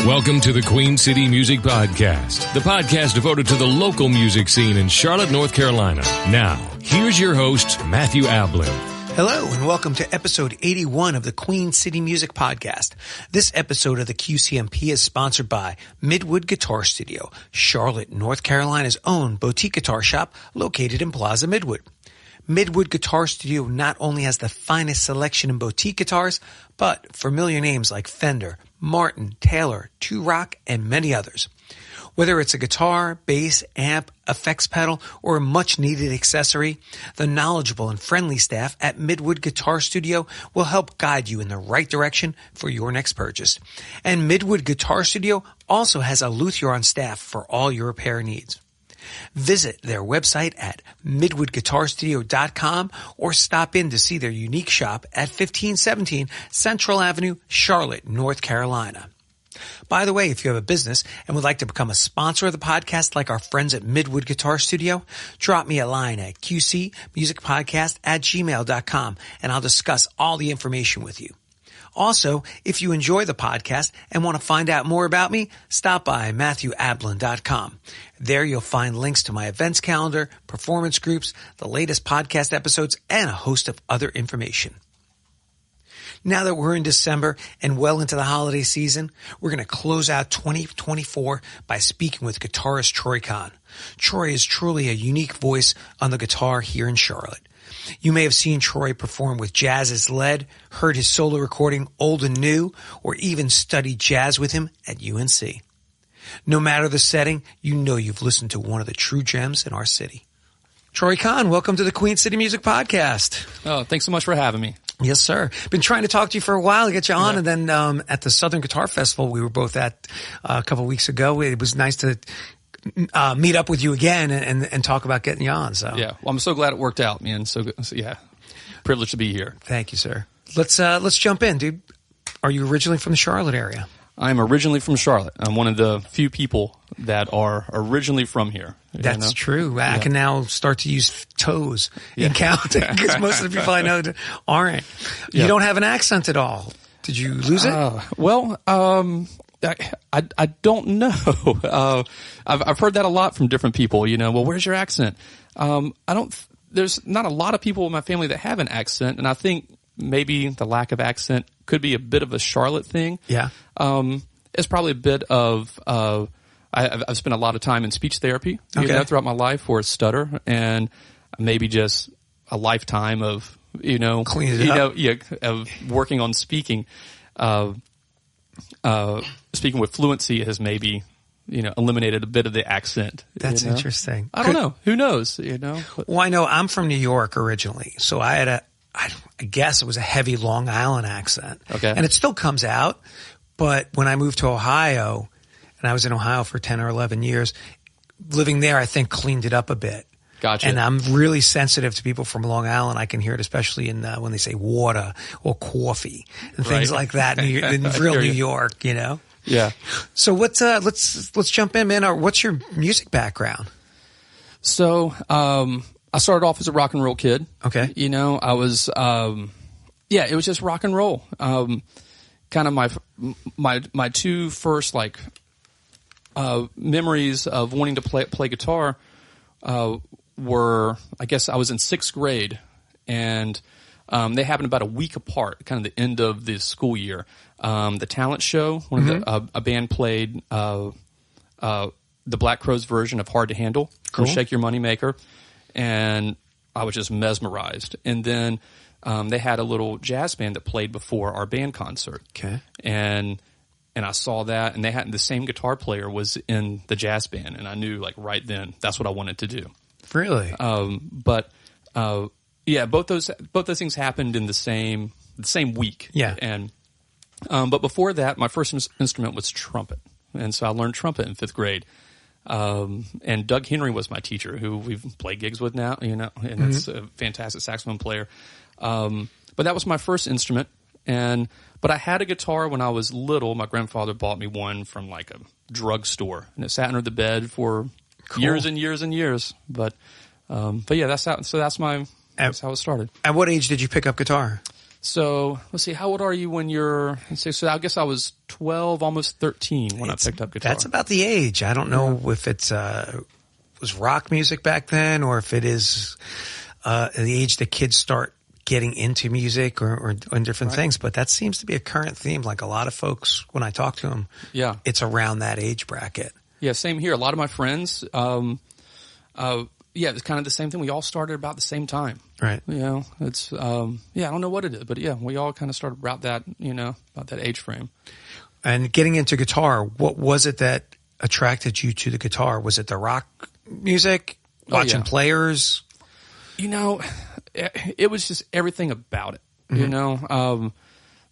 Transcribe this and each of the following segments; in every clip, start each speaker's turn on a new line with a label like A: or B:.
A: Welcome to the Queen City Music Podcast, the podcast devoted to the local music scene in Charlotte, North Carolina. Now, here's your host, Matthew Ablin.
B: Hello, and welcome to episode 81 of the Queen City Music Podcast. This episode of the QCMP is sponsored by Midwood Guitar Studio, Charlotte, North Carolina's own boutique guitar shop located in Plaza Midwood. Midwood Guitar Studio not only has the finest selection in boutique guitars, but familiar names like Fender, Martin, Taylor, Two Rock, and many others. Whether it's a guitar, bass, amp, effects pedal, or a much-needed accessory, the knowledgeable and friendly staff at Midwood Guitar Studio will help guide you in the right direction for your next purchase. And Midwood Guitar Studio also has a luthier on staff for all your repair needs. Visit their website at midwoodguitarstudio.com or stop in to see their unique shop at 1517 Central Avenue, Charlotte, North Carolina. By the way, if you have a business and would like to become a sponsor of the podcast like our friends at Midwood Guitar Studio, drop me a line at qcmusicpodcast@gmail.com and I'll discuss all the information with you. Also, if you enjoy the podcast and want to find out more about me, stop by MatthewAblin.com. There you'll find links to my events calendar, performance groups, the latest podcast episodes, and a host of other information. Now that we're in December and well into the holiday season, we're going to close out 2024 by speaking with guitarist Troy Conn. Troy is truly a unique voice on the guitar here in Charlotte. You may have seen Troy perform with Jazz Is Lead, heard his solo recording Old and New, or even studied jazz with him at UNC. No matter the setting, you know you've listened to one of the true gems in our city. Troy Conn, welcome to the Queen City Music Podcast.
C: Oh, thanks so much for having me.
B: Yes, sir. Been trying to talk to you for a while to get you on, and then at the Southern Guitar Festival we were both at a couple of weeks ago, it was nice to meet up with you again and talk about getting you on. So
C: yeah, well, I'm so glad it worked out, man. So yeah, privileged to be here.
B: Thank you, sir. Let's jump in, dude. Are you originally from the Charlotte area?
C: I'm originally from Charlotte. I'm one of the few people that are originally from here.
B: That's true. I can now start to use toes in counting because most of the people I know aren't. You don't have an accent at all. Did you lose it?
C: I don't know. I've heard that a lot from different people. Well, where's your accent? There's not a lot of people in my family that have an accent, and I think maybe the lack of accent could be a bit of a Charlotte thing.
B: Yeah.
C: It's probably a bit of, I've spent a lot of time in speech therapy, throughout my life for a stutter, and maybe just a lifetime of, of working on speaking. Speaking with fluency has maybe, eliminated a bit of the accent.
B: That's interesting.
C: I don't know. Who knows?
B: Well, I know I'm from New York originally, so I had I guess it was a heavy Long Island accent.
C: Okay.
B: And it still comes out, but when I moved to Ohio, and I was in Ohio for 10 or 11 years, living there, I think cleaned it up a bit.
C: Gotcha.
B: And I'm really sensitive to people from Long Island. I can hear it, especially in when they say water or coffee and things like that in real New York,
C: Yeah.
B: So let's jump in, man. What's your music background?
C: So, I started off as a rock and roll kid.
B: Okay.
C: I was, it was just rock and roll. Kind of my two first memories of wanting to play guitar, were, I guess I was in 6th grade, and they happened about a week apart, kind of the end of the school year. The talent show, a band played the Black Crowes version of Hard to Handle,
B: cool.
C: Shake Your Money Maker, and I was just mesmerized. And then they had a little jazz band that played before our band concert.
B: Okay.
C: And I saw that, and they had the same guitar player was in the jazz band, and I knew right then that's what I wanted to do.
B: Really?
C: Both those things happened in the same week.
B: Yeah.
C: And but before that, my first instrument was trumpet, and so I learned trumpet in 5th grade. And Doug Henry was my teacher, who we've played gigs with now, and it's a fantastic saxophone player. But that was my first instrument. But I had a guitar when I was little. My grandfather bought me one from a drugstore, and it sat under the bed for years and years and years. But yeah, that's how it started.
B: At what age did you pick up guitar?
C: So let's see, how old are you when you're? So I guess I was 12, almost 13 when I picked up guitar.
B: That's about the age. I don't know if it's was rock music back then, or if it is the age that kids start getting into music or different things. But that seems to be a current theme. Like a lot of folks, when I talk to them, it's around that age bracket.
C: Yeah, same here. A lot of my friends, it's kind of the same thing. We all started about the same time.
B: Right.
C: You know, it's, I don't know what it is, but we all kind of started about that, about that age frame.
B: And getting into guitar, what was it that attracted you to the guitar? Was it the rock music, watching players?
C: It was just everything about it,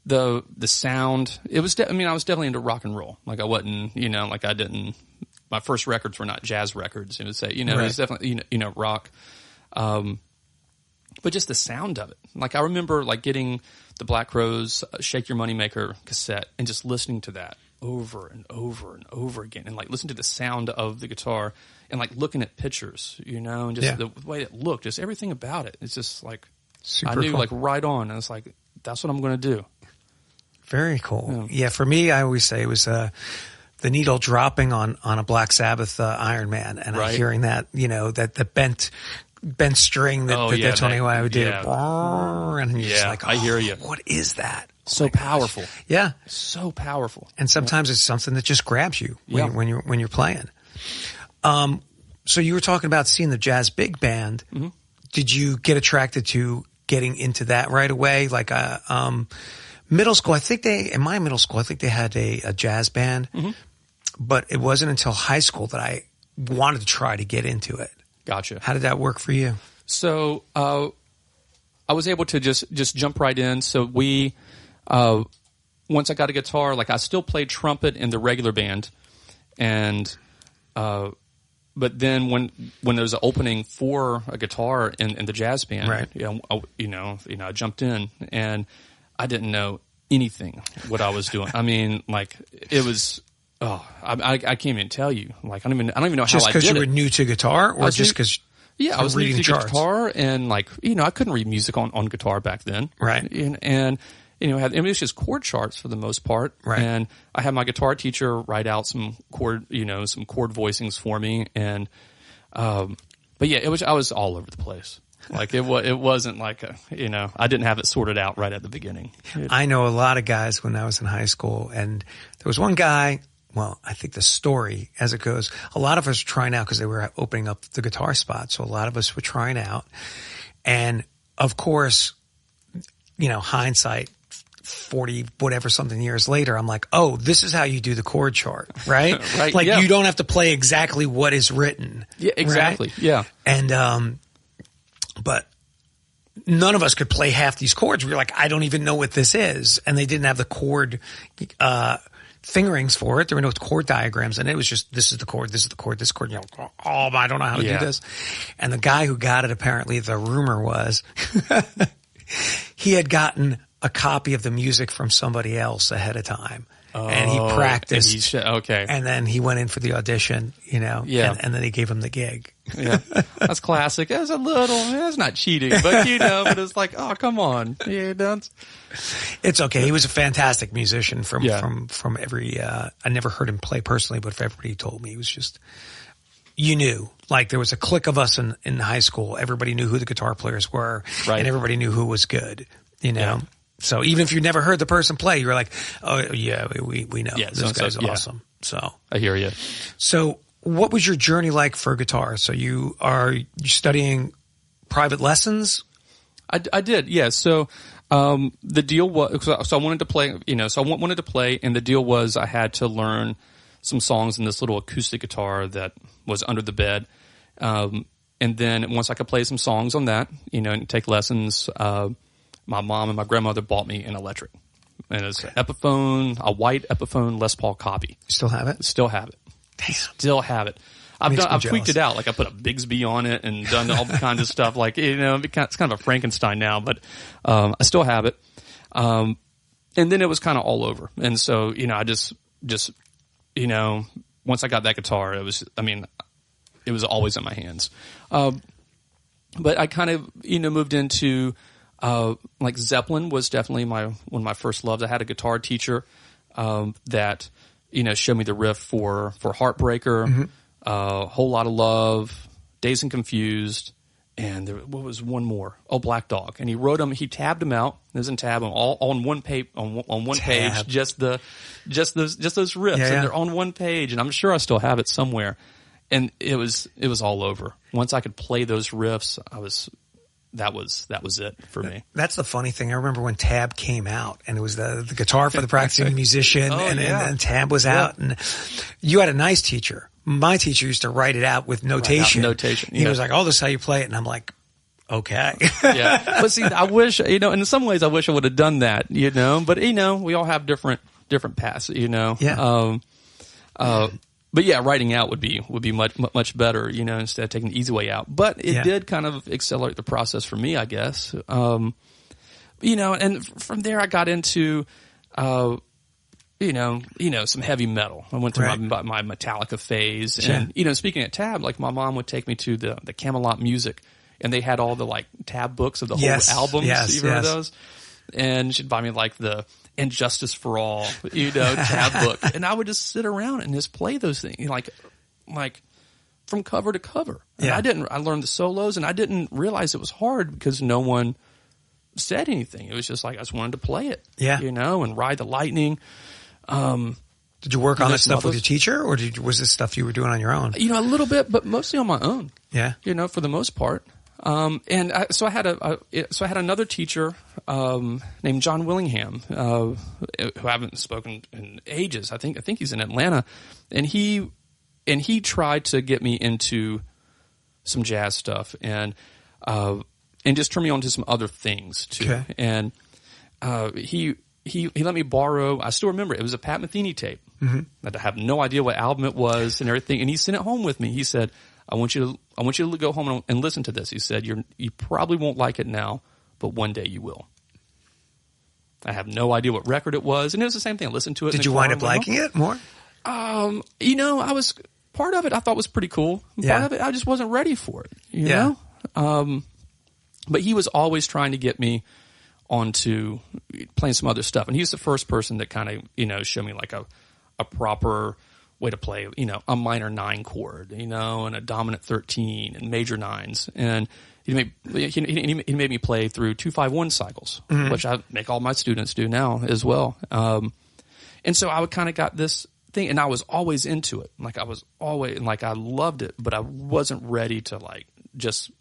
C: the sound. It was, I was definitely into rock and roll. Like I wasn't, my first records were not jazz records. It was, it was definitely, rock. But just the sound of it. Like I remember like getting the Black Crowes Shake Your Moneymaker cassette and just listening to that over and over and over again, and like listen to the sound of the guitar and like looking at pictures, and just the way it looked, just everything about it. It's just like
B: super
C: I knew
B: cool.
C: like right on. And it's like, that's what I'm going to do.
B: Very cool. Yeah, for me, I always say it was the needle dropping on a Black Sabbath Iron Man, and hearing that, that the bent string that Tony Iommi would do, and you're just like,
C: I hear you.
B: What is that?
C: So powerful.
B: Yeah,
C: so powerful.
B: And sometimes it's something that just grabs you when you're playing. So you were talking about seeing the jazz big band. Mm-hmm. Did you get attracted to getting into that right away? Like middle school, in my middle school, I think they had a jazz band, but it wasn't until high school that I wanted to try to get into it.
C: Gotcha.
B: How did that work for you?
C: So I was able to just jump right in. So we, once I got a guitar, like I still played trumpet in the regular band, and but then when there was an opening for a guitar in the jazz band, I jumped in, and I didn't know anything what I was doing. I mean, like it was. I can't even tell you. Like I don't even know how I did it.
B: Just because you were new to guitar, or just because
C: I was
B: reading
C: new to
B: charts?
C: guitar, and like I couldn't read music on guitar back then,
B: right?
C: And it was just chord charts for the most part,
B: right?
C: And I had my guitar teacher write out some chord voicings for me, and but yeah, I was all over the place. Like it wasn't like I didn't have it sorted out right at the beginning.
B: I know a lot of guys when I was in high school, and there was one guy. Well, I think the story, as it goes, a lot of us were trying out because they were opening up the guitar spot. So a lot of us were trying out. And of course, hindsight, 40, whatever, something years later, I'm like, oh, this is how you do the chord chart, right?
C: Right.
B: Like you don't have to play exactly what is written.
C: Yeah, exactly.
B: Right?
C: Yeah.
B: And, but none of us could play half these chords. We were like, I don't even know what this is. And they didn't have the chord, fingerings for it. There were no chord diagrams, and it was just, this is the chord, this is the chord, this chord. I don't know how to do this. And the guy who got it, apparently the rumor was he had gotten a copy of the music from somebody else ahead of time. And he practiced. And then he went in for the audition, and then he gave him the gig.
C: Yeah. That's classic. That's that's not cheating, but but it's like, oh, come on. Yeah, that's.
B: It's okay. He was a fantastic musician from every, I never heard him play personally, but if everybody told me, he was just, like there was a clique of us in high school. Everybody knew who the guitar players were, and everybody knew who was good,
C: Yeah.
B: So even if you never heard the person play, you were like, oh yeah, we know this guy's awesome. So
C: I hear you.
B: So what was your journey like for guitar? So you studying private lessons?
C: I did. Yeah. So, the deal was, so I wanted to play, wanted to play, and the deal was I had to learn some songs in this little acoustic guitar that was under the bed. And then once I could play some songs on that, and take lessons, my mom and my grandmother bought me an electric, and it's an Epiphone, a white Epiphone Les Paul copy.
B: You still have it?
C: Still have it.
B: Damn.
C: Still have it. I've tweaked it out. Like I put a Bigsby on it and done all the kinds of stuff. Like, it's kind of a Frankenstein now, but, I still have it. And then it was kind of all over. And so, I just, once I got that guitar, it was always in my hands. But I kind of, moved into, Like Zeppelin was definitely one of my first loves. I had a guitar teacher that showed me the riff for Heartbreaker, Whole Lot of Love, Dazed and Confused, and what was one more? Oh, Black Dog. And he wrote them. He tabbed them out. There's in tab them all on one page. On one page, just those riffs, and they're on one page. And I'm sure I still have it somewhere. And it was all over. Once I could play those riffs, that was it for me. That's
B: the funny thing. I remember when tab came out, and it was the guitar for the practicing musician, and tab was out, and you had a nice teacher. My teacher used to write it out with notation. He was like, "Oh, this is how you play it," and I'm like, "Okay."
C: Yeah, but see, I wish in some ways, I wish I would have done that. But we all have different paths.
B: Yeah.
C: But yeah, writing out would be much better, instead of taking the easy way out. But it did kind of accelerate the process for me, I guess. And from there I got into, some heavy metal. I went through my Metallica phase, and speaking at Tab, like my mom would take me to the Camelot Music, and they had all the like Tab books of the whole albums. You remember those? And she'd buy me like the And Justice for All, tab book. And I would just sit around and just play those things, like from cover to cover. And I learned the solos, and I didn't realize it was hard because no one said anything. It was just like I just wanted to play it, and ride the lightning.
B: Did you work on this stuff with your teacher, or was this stuff you were doing on your own?
C: A little bit, but mostly on my own.
B: Yeah.
C: For the most part. So I had another teacher named John Willingham, who I haven't spoken in ages. I think he's in Atlanta, and he tried to get me into some jazz stuff and just turn me on to some other things too.
B: Okay.
C: And he let me borrow. I still remember it was a Pat Metheny tape. That I have no idea what album it was and everything. And he sent it home with me. He said, I want you to go home and listen to this. He said, you probably won't like it now, but one day you will. I have no idea what record it was, and it was the same thing. I listened to it.
B: Did you wind up liking it more?
C: I was part of it. I thought was pretty cool. Part of it, I just wasn't ready for it. You know. But he was always trying to get me onto playing some other stuff, and he was the first person that kind of showed me like a proper way to play, a minor 9 chord, and a dominant 13 and major 9s. And he made me play through 2-5-1 cycles, which I make all my students do now as well. And so I kind of got this thing, and I was always into it. Like I loved it, but I wasn't ready to just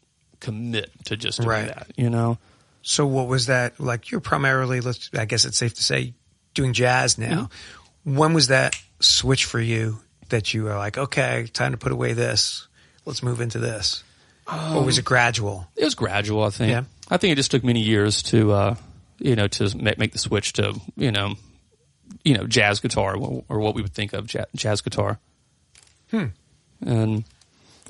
C: commit to just doing that,
B: So what was that like? You're primarily, I guess it's safe to say, doing jazz now. When was that switch for you that you were like, okay, time to put away this, let's move into this? Or was it gradual?
C: It was gradual, I think.
B: Yeah.
C: I think it just took many years to, to make the switch to, jazz guitar, or what we would think of jazz guitar. And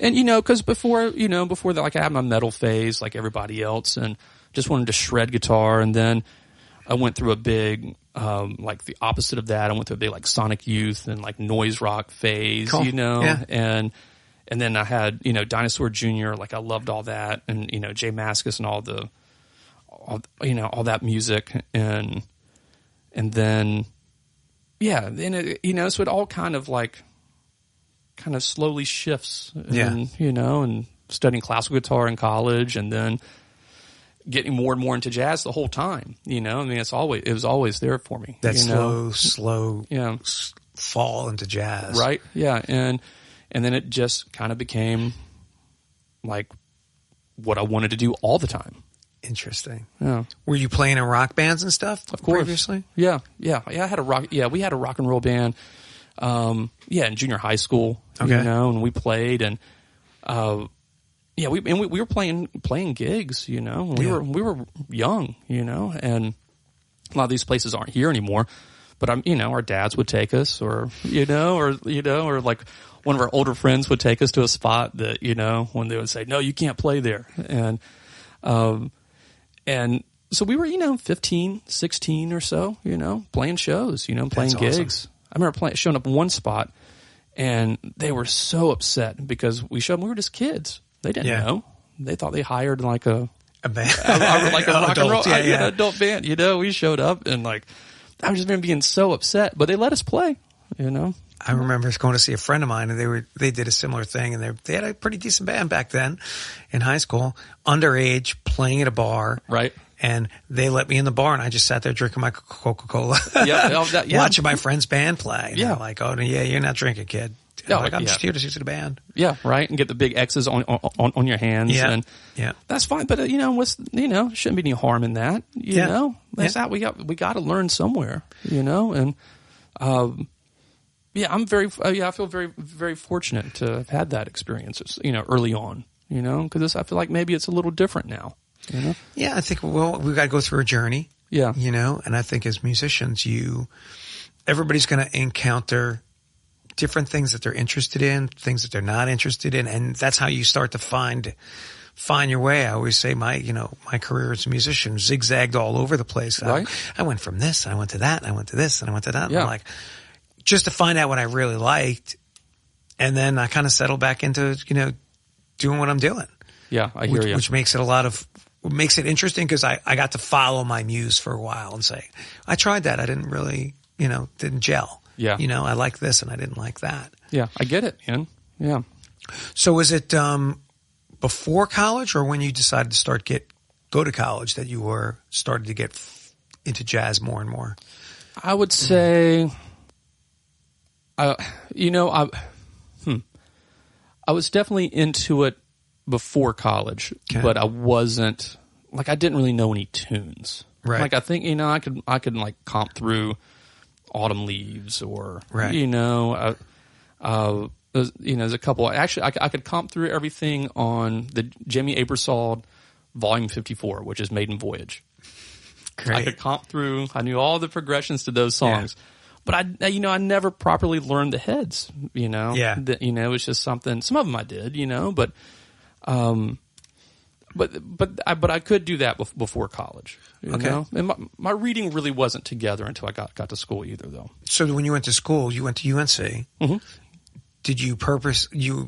C: because before that, like I had my metal phase like everybody else, and just wanted to shred guitar, and then I went through a big, like the opposite of that. I went through a big like Sonic Youth and like noise rock phase, and then I had, Dinosaur Jr., like I loved all that, and, Jay Mascis and all that music, and then, so it all kind of slowly shifts, and, and studying classical guitar in college, and then getting more and more into jazz the whole time, I mean, it was always there for me.
B: That slow fall into jazz.
C: Right. Yeah. And then it just kind of became like what I wanted to do all the time.
B: Interesting.
C: Yeah.
B: Were you playing in rock bands and stuff?
C: Of course.
B: Previously?
C: Yeah. I had we had a rock and roll band, in junior high school, and we played, and, we were playing gigs, we were young, and a lot of these places aren't here anymore, but our dads would take us, or like one of our older friends would take us to a spot that, when they would say, no, you can't play there. And so we were, 15, 16 or so, playing shows, playing
B: That's
C: gigs.
B: Awesome.
C: I remember showing up in one spot, and they were so upset because we were just kids. They didn't know. They thought they hired like a
B: A band.
C: Like a rock and roll,
B: yeah.
C: adult band. You know, we showed up and like, I just remember being so upset, but they let us play, you know.
B: I remember going to see a friend of mine, and they did a similar thing, and they had a pretty decent band back then in high school, underage, playing at a bar.
C: Right.
B: And they let me in the bar, and I just sat there drinking my Coca-Cola, watching my friend's band play. And they're like, oh, yeah, you're not drinking, kid. I'm just here to see the band.
C: Yeah, right. And get the big X's on your hands.
B: Yeah,
C: and that's fine. But shouldn't be any harm in that. You know, that's that we got to learn somewhere. You know, and I'm I feel very, very fortunate to have had that experience. You know, early on. You know, because I feel like maybe it's a little different now. You know?
B: Yeah, I think we've got to go through a journey.
C: Yeah,
B: you know, and I think as musicians, everybody's going to encounter different things that they're interested in, things that they're not interested in, and that's how you start to find your way. I always say my career as a musician zigzagged all over the place.
C: Right.
B: I went from this, and I went to that, and I went to this, and I went to that.
C: Yeah.
B: I'm like, just to find out what I really liked, and then I kind of settled back into doing what I'm doing.
C: Yeah, I hear you.
B: Which makes it interesting because I got to follow my muse for a while and say, I tried that. I didn't really, didn't gel.
C: Yeah.
B: I liked this and I didn't like that.
C: Yeah, I get it, man. Yeah.
B: So was it before college or when you decided to go to college that you started to get into jazz more and more?
C: I would say, I was definitely into it before college, but I wasn't I didn't really know any tunes.
B: Right.
C: Like I think I could like comp through Autumn Leaves or
B: right.
C: There's a couple. Actually, I could comp through everything on the Jimmy Aebersold Volume 54, which is Maiden Voyage.
B: Great.
C: I could comp through. I knew all the progressions to those songs. Yeah. But I never properly learned the heads,
B: Yeah.
C: It was just something. Some of them I did, but I could do that before college. You know? And my reading really wasn't together until I got to school either, though.
B: So when you went to school, you went to UNC.
C: Mm-hmm.
B: Did you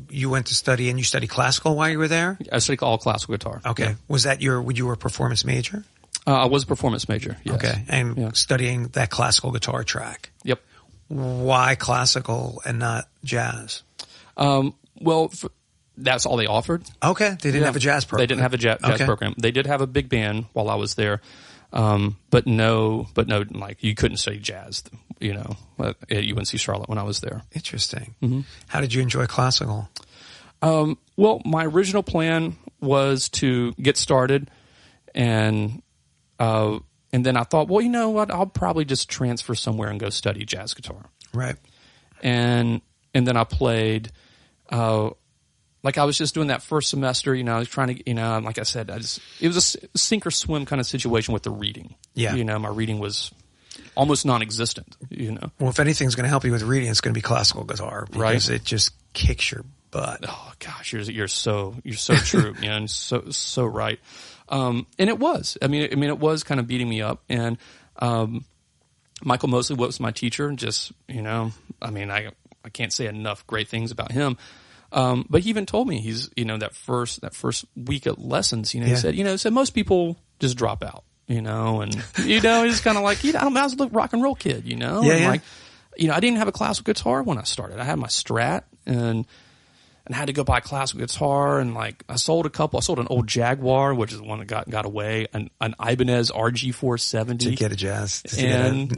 B: you went to study and you studied classical while you were there?
C: I studied all classical guitar.
B: Okay.
C: Yeah.
B: Was that were you a performance major?
C: I was a performance major, yes.
B: Okay. And studying that classical guitar track.
C: Yep.
B: Why classical and not jazz?
C: That's all they offered.
B: Okay. They didn't have a jazz program.
C: They didn't have a jazz program. They did have a big band while I was there. But no, like you couldn't study jazz, at UNC Charlotte when I was there.
B: Interesting.
C: Mm-hmm.
B: How did you enjoy classical?
C: Well, my original plan was to get started and then I thought, well, you know what? I'll probably just transfer somewhere and go study jazz guitar.
B: Right.
C: And then I played, like I was just doing that first semester, I was trying to, like I said, it was a sink or swim kind of situation with the reading.
B: Yeah.
C: My reading was almost non-existent,
B: Well, if anything's going to help you with reading, it's going to be classical guitar because it just kicks your butt.
C: Oh gosh, you're so true, man. So right. And it was. I mean, it was kind of beating me up. And Michael Mosley was my teacher. Just I can't say enough great things about him. But he even told me he's that first week at lessons. He said most people just drop out. And he's kind of like I was a rock and roll kid.
B: Yeah,
C: and like I didn't have a classical guitar when I started. I had my Strat and had to go buy a classical guitar, and like I sold an old Jaguar, which is the one that got away, an Ibanez RG470
B: to get a jazz,
C: and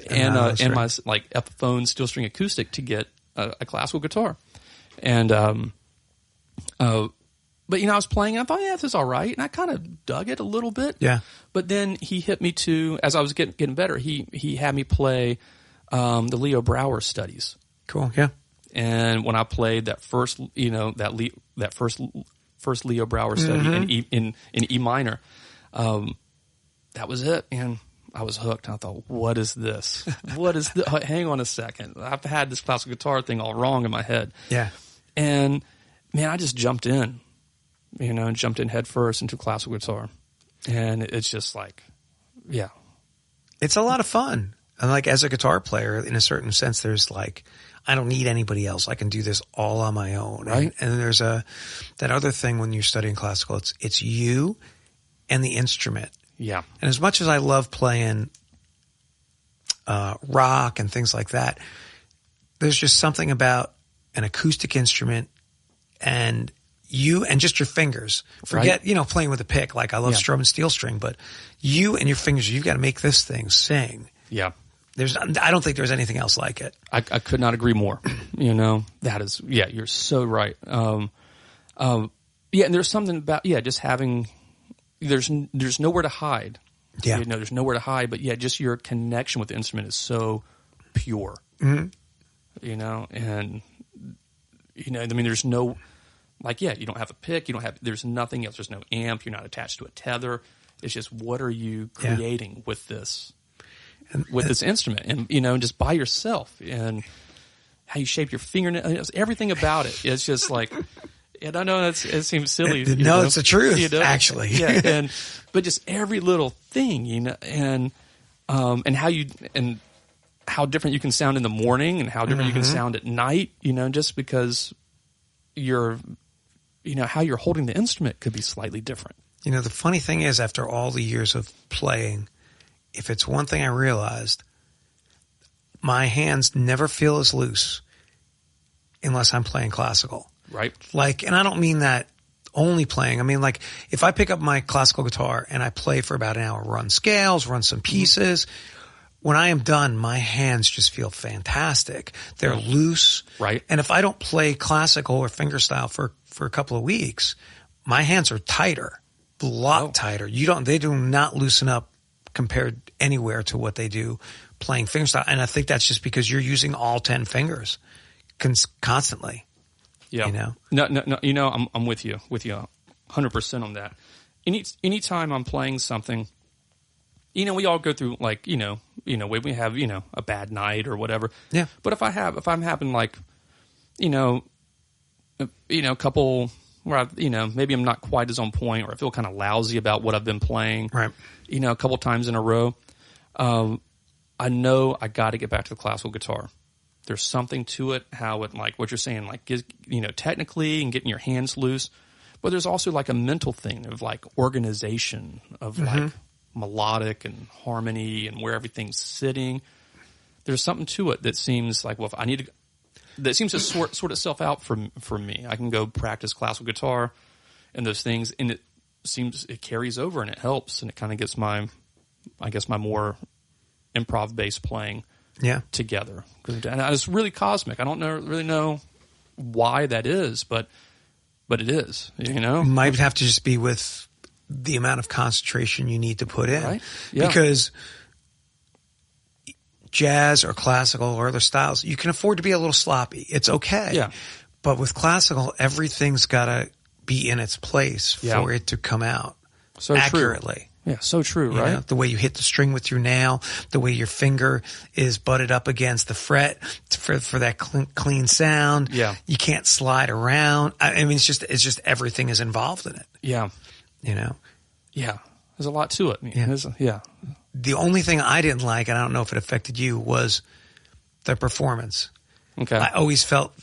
C: my like Epiphone steel string acoustic to get a classical guitar, and but I was playing and I thought, this is all right, and I kind of dug it a little bit, But then he hit me to, as I was getting better, he had me play the Leo Brouwer studies.
B: Cool, yeah.
C: And when I played that first, that first Leo Brouwer study in E minor, that was it, and I was hooked. I thought, what is this? What is this? Hang on a second. I've had this classical guitar thing all wrong in my head.
B: Yeah.
C: And man, I just jumped in head first into classical guitar, and it's just like,
B: it's a lot of fun. And like as a guitar player, in a certain sense, there's like, I don't need anybody else. I can do this all on my own.
C: Right.
B: And there's that other thing when you're studying classical, it's you and the instrument.
C: Yeah.
B: And as much as I love playing rock and things like that, there's just something about an acoustic instrument and you and just your fingers. Forget, playing with a pick. Like I love strumming steel string, but you and your fingers, you've got to make this thing sing.
C: Yeah.
B: I don't think there's anything else like it.
C: I could not agree more. That is, you're so right. And there's something about, just having, there's nowhere to hide.
B: Yeah.
C: There's nowhere to hide, but just your connection with the instrument is so pure.
B: Mm-hmm.
C: And, there's no, you don't have a pick, there's nothing else. There's no amp. You're not attached to a tether. It's just, what are you creating with this? With this instrument, and just by yourself, and how you shape your fingernails, everything about it. It's just like, and I know it seems silly.
B: No, it's the truth, actually.
C: Yeah, but just every little thing, and how different you can sound in the morning, and how different you can sound at night. Just because how you're holding the instrument could be slightly different.
B: The funny thing is, after all the years of playing, if it's one thing I realized, my hands never feel as loose unless I'm playing classical.
C: Right.
B: And I don't mean that only playing. I mean, if I pick up my classical guitar and I play for about an hour, run scales, run some pieces, when I am done, my hands just feel fantastic. They're loose.
C: Right.
B: And if I don't play classical or fingerstyle for a couple of weeks, my hands are tighter, a lot tighter. They do not loosen up compared anywhere to what they do playing fingerstyle. And I think that's just because you're using all 10 fingers constantly.
C: Yeah. No, I'm with you 100% on that. Anytime I'm playing something, we all go through when we have, a bad night or whatever.
B: Yeah.
C: But if I'm having a couple where maybe I'm not quite as on point, or I feel kind of lousy about what I've been playing.
B: Right.
C: A couple times in a row, I know I got to get back to the classical guitar. There's something to it, how it, what you're saying, technically and getting your hands loose, but there's also a mental thing of organization of melodic and harmony and where everything's sitting. There's something to it that seems if I need to, that seems to sort itself out for me. I can go practice classical guitar and those things, and it carries over and it helps, and it kind of gets my more improv based playing together. And it's really cosmic. I don't really know why that is, but it is.
B: Might have to just be with the amount of concentration you need to put in,
C: right? Yeah.
B: Because jazz or classical or other styles, you can afford to be a little sloppy. It's okay.
C: Yeah.
B: But with classical, everything's got to be in its place for it to come out accurately.
C: True. Yeah, so true, right?
B: The way you hit the string with your nail, the way your finger is butted up against the fret for that clean sound.
C: Yeah.
B: You can't slide around. I mean, it's just everything is involved in it.
C: Yeah.
B: Yeah.
C: There's a lot to it.
B: The only thing I didn't like, and I don't know if it affected you, was the performance.
C: Okay.
B: I always felt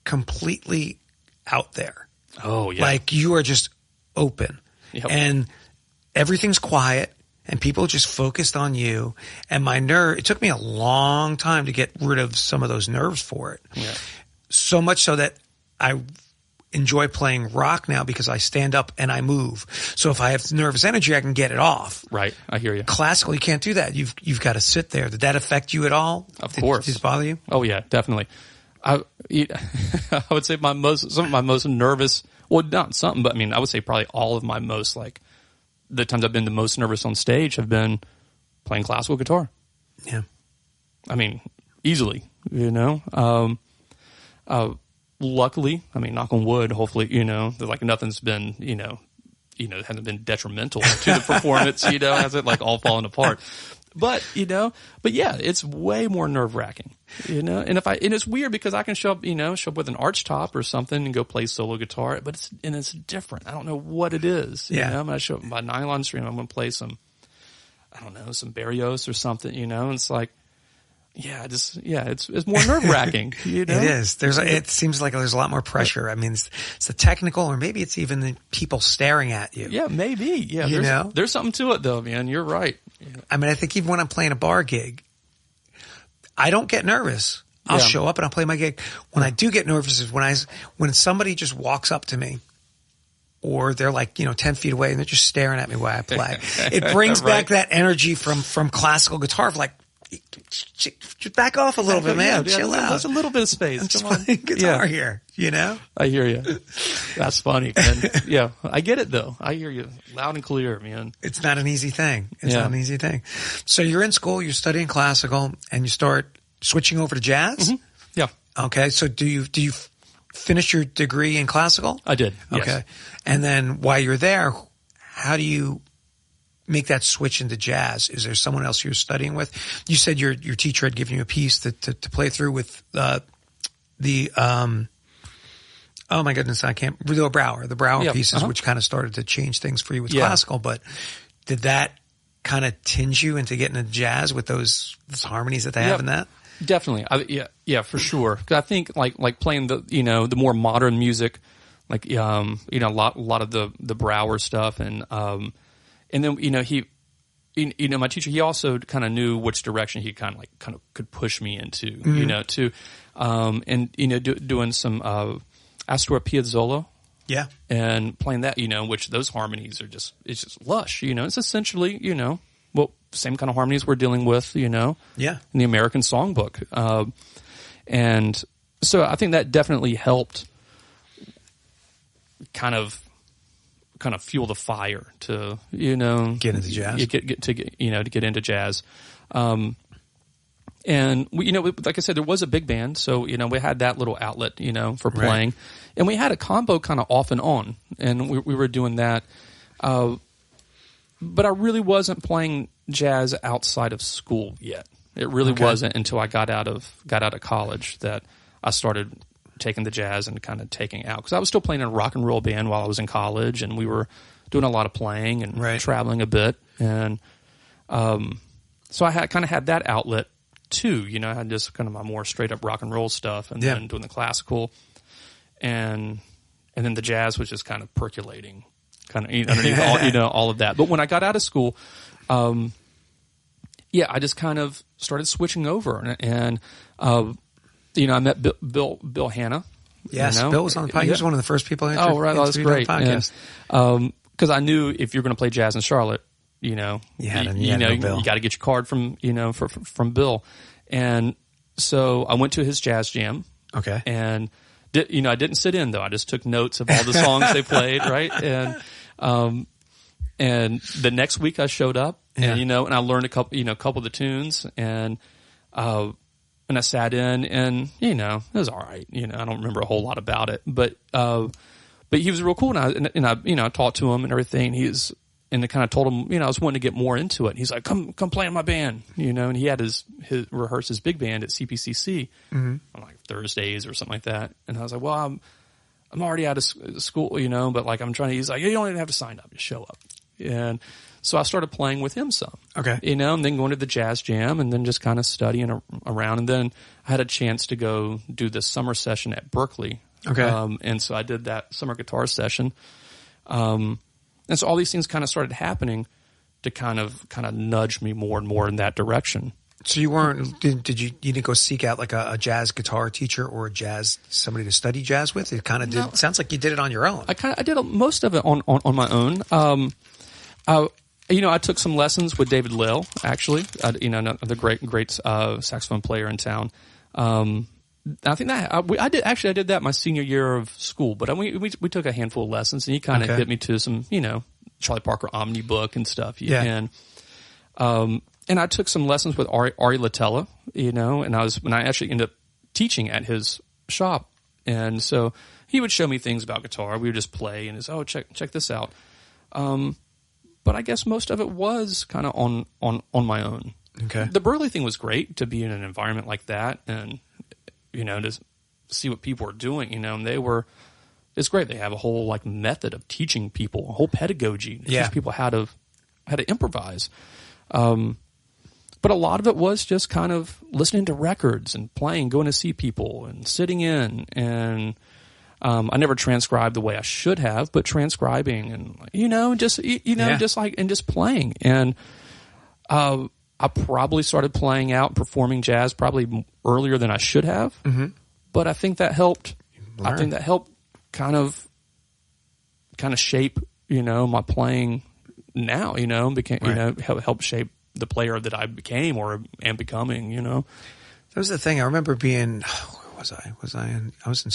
B: completely out there.
C: Oh, yeah.
B: You are just open.
C: Yep.
B: And everything's quiet, and people just focused on you. And it took me a long time to get rid of some of those nerves for it.
C: Yeah.
B: So much so that I enjoy playing rock now because I stand up and I move. So if I have nervous energy, I can get it off.
C: Right. I hear you.
B: Classical, you can't do that. You've got to sit there. Did that affect you at all?
C: Of course.
B: Did it bother you?
C: Oh yeah, definitely. I would say some of my most nervous, well, not something, but I would say probably all of my most, the times I've been the most nervous on stage have been playing classical guitar.
B: Yeah.
C: Easily, luckily, knock on wood, hopefully, nothing's been, hasn't been detrimental to the performance, hasn't all fallen apart. But yeah, it's way more nerve wracking, and it's weird because I can show up with an arch top or something and go play solo guitar, but it's different. I don't know what it is.
B: Yeah.
C: I'm going to show up with my nylon string. I'm going to play some Barrios or something, and it's it's more nerve-wracking. You know?
B: It is. It seems like there's a lot more pressure. I mean, it's the technical, or maybe it's even the people staring at you.
C: Yeah, maybe. Yeah, there's something to it though, man. You're right.
B: I mean, I think even when I'm playing a bar gig, I don't get nervous. I'll show up and I'll play my gig. When I do get nervous is when somebody just walks up to me, or they're like, 10 feet away and they're just staring at me while I play. It brings back that energy from classical guitar of like, just back off a little bit, man. Chill out.
C: There's a little bit of space.
B: I'm just playing guitar here,
C: I hear you. That's funny. And yeah, I get it though. I hear you loud and clear, man.
B: It's not an easy thing. Not an easy thing. So you're in school, you're studying classical, and you start switching over to jazz?
C: Mm-hmm. Yeah.
B: Okay. So do you finish your degree in classical?
C: I did. Yes.
B: Okay. And then while you're there, how do you make that switch into jazz? Is there someone else you're studying with? You said your teacher had given you a piece to play through with oh my goodness, the Brouwer pieces, which kind of started to change things for you with classical. But did that kind of tinge you into getting into jazz with those harmonies that they have in that?
C: Definitely. Yeah, for sure. 'Cause I think like playing the more modern music, like a lot of the Brouwer stuff, and then my teacher, he also kind of knew which direction he kind of could push me into, doing some Astor Piazzolla.
B: Yeah.
C: And playing that, which those harmonies it's just lush, it's essentially, same kind of harmonies we're dealing with, in the American songbook. And so I think that definitely helped kind of fuel the fire to,
B: get into jazz,
C: to get into jazz. And we, like I said, there was a big band, so we had that little outlet, for playing, and we had a combo kind of off and on, and we were doing that. But I really wasn't playing jazz outside of school yet. It really wasn't until I got out of college that I started taking the jazz and kind of taking out, because I was still playing in a rock and roll band while I was in college, and we were doing a lot of playing and traveling a bit, and so I had that outlet too. I had just kind of my more straight up rock and roll stuff, and then doing the classical, and then the jazz was just kind of percolating, kind of underneath all of that. But when I got out of school, I just kind of started switching over, and I met Bill Hanna.
B: Yes, Bill was on the podcast. He was one of the first people.
C: Oh, right, that's great. Because I knew if you're going to play jazz in Charlotte, you got to get your card from from Bill, and so I went to his jazz jam.
B: Okay,
C: and I didn't sit in though. I just took notes of all the songs they played, right? And the next week I showed up, and and I learned a couple of the tunes, and I sat in, and it was all right. I don't remember a whole lot about it, but he was real cool, and I talked to him and everything. And I kind of told him, I was wanting to get more into it. He's like, come play in my band, and he had his rehearse his big band at CPCC on like Thursdays or something like that. And I was like, well, I'm already out of school, but like I'm trying to. He's like, you don't even have to sign up, just show up. And so I started playing with him some, and then going to the jazz jam, and then just kind of studying around. And then I had a chance to go do the summer session at Berkeley. And so I did that summer guitar session. And so all these things kind of started happening to kind of nudge me more and more in that direction.
B: So you didn't go seek out like a jazz guitar teacher or somebody to study jazz with? It kind of did. Sounds like you did it on your own.
C: I did most of it on my own. I took some lessons with David Lale, actually, the great saxophone player in town. I think that I did that my senior year of school, but we took a handful of lessons, and he kind of hit me to some, Charlie Parker Omni book and stuff. And I took some lessons with Ari Latella, and I actually ended up teaching at his shop. And so he would show me things about guitar. We would just play, and he's, check this out. But I guess most of it was kind of on my own.
B: Okay.
C: The Berkeley thing was great to be in an environment like that, and to see what people were doing, and it's great. They have a whole method of teaching people, a whole pedagogy to teach people how to improvise. But a lot of it was just kind of listening to records and playing, going to see people and sitting in. And I never transcribed the way I should have, but transcribing and, just playing. And I probably started playing out and performing jazz probably earlier than I should have. Mm-hmm. But I think that helped. I think that helped kind of shape, my playing now, help shape the player that I became or am becoming, That
B: was the thing. I remember being, where was I? I was in,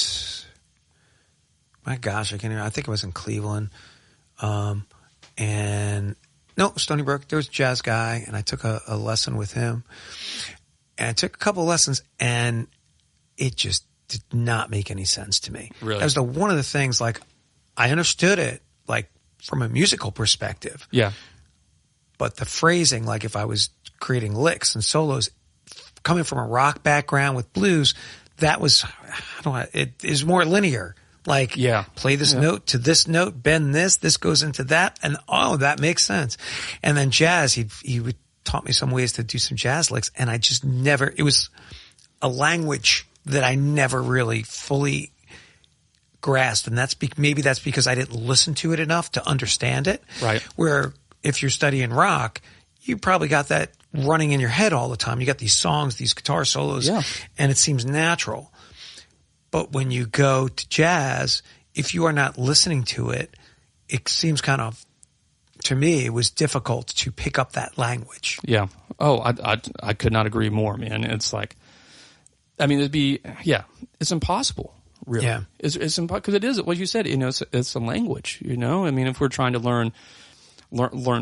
B: my gosh, I can't even, I think I was in Cleveland. Stony Brook. There was a jazz guy, and I took a lesson with him. And I took a couple of lessons, and it just did not make any sense to me.
C: Really?
B: That was one of the things, like, I understood it, like, from a musical perspective.
C: Yeah. But
B: the phrasing, like if I was creating licks and solos, coming from a rock background with blues, that was, it is more linear. Like, play this note to this note, bend this goes into that, and that makes sense. And then jazz, he would taught me some ways to do some jazz licks, and I just never, it was a language that I never really fully grasped, and maybe that's because I didn't listen to it enough to understand it.
C: Right.
B: Where if you're studying rock, you probably got that running in your head all the time. You got these songs, these guitar solos, and it seems natural. But when you go to jazz, if you are not listening to it, it seems kind of, to me, it was difficult to pick up that language.
C: Yeah. Oh, I could not agree more, man. It's like, I mean, it's impossible. Really.
B: Yeah.
C: It's impossible because it is what you said. It's a language. I mean, if we're trying to learn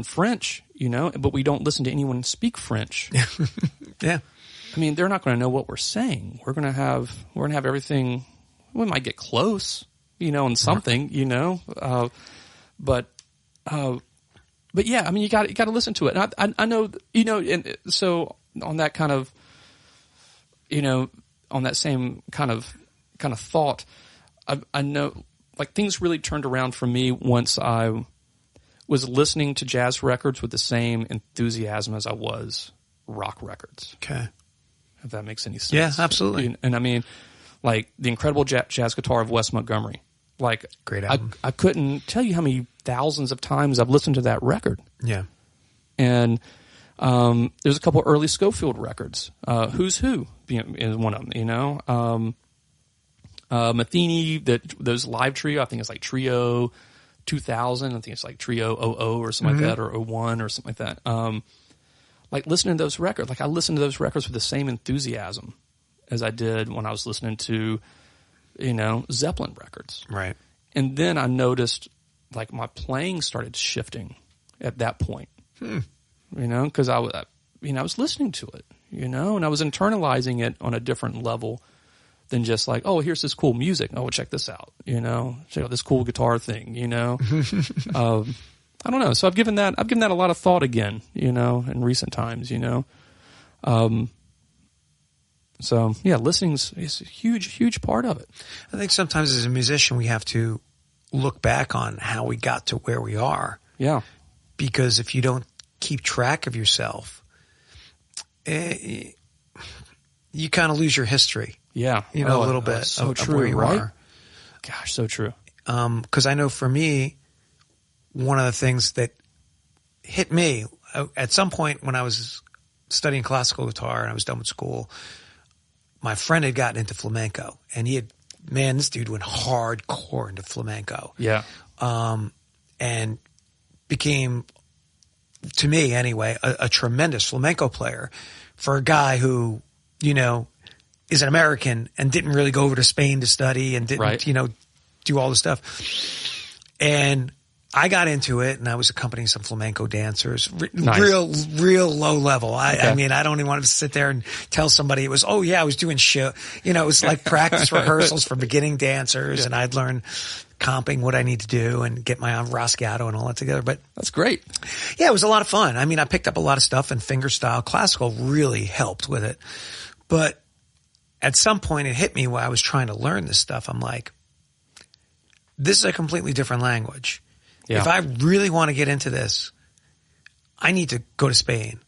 C: French, but we don't listen to anyone speak French.
B: Yeah.
C: I mean, they're not going to know what we're saying. We're going to have everything. We might get close, in something, but yeah. I mean, you got to listen to it. And I know, and so on that kind of, on that same kind of thought, I know, like, things really turned around for me once I was listening to jazz records with the same enthusiasm as I was rock records.
B: Okay.
C: If that makes any sense.
B: Yeah, absolutely.
C: And I mean, like, the incredible jazz guitar of Wes Montgomery. Like,
B: great album.
C: I couldn't tell you how many thousands of times I've listened to that record.
B: Yeah.
C: And there's a couple early Schofield records. Who's Who is one of them, Matheny, those live trio, I think it's like Trio 2000. I think it's like Trio 00 or something like that, or 01 or something like that. Like, listening to those records, like, I listened to those records with the same enthusiasm as I did when I was listening to, Zeppelin records.
B: Right.
C: And then I noticed, like, my playing started shifting at that point. Because I was listening to it, and I was internalizing it on a different level than just like, oh, here's this cool music. Oh, check this out. Check out this cool guitar thing. I don't know. So I've given that a lot of thought again. In recent times. So yeah, listening's is a huge part of it.
B: I think sometimes as a musician we have to look back on how we got to where we are.
C: Yeah.
B: Because if you don't keep track of yourself, you kind of lose your history.
C: Yeah.
B: A little bit
C: so
B: of
C: true,
B: where you
C: right?
B: are.
C: Gosh, so true.
B: Because I know for me, one of the things that hit me at some point when I was studying classical guitar and I was done with school, my friend had gotten into flamenco, and this dude went hardcore into flamenco.
C: Yeah.
B: And became, to me anyway, a tremendous flamenco player for a guy who, is an American and didn't really go over to Spain to study and didn't, do all the stuff. And I got into it, and I was accompanying some flamenco dancers,
C: Nice.
B: real low level. I
C: Okay.
B: mean, I don't even want to sit there and tell somebody it was, oh yeah, I was doing show. It was like practice rehearsals for beginning dancers, and I'd learn comping what I need to do and get my own rascato and all that together. But
C: That's great.
B: yeah, it was a lot of fun. I mean, I picked up a lot of stuff, and fingerstyle classical really helped with it. But at some point it hit me while I was trying to learn this stuff. I'm like, this is a completely different language. Yeah. If I really want to get into this, I need to go to Spain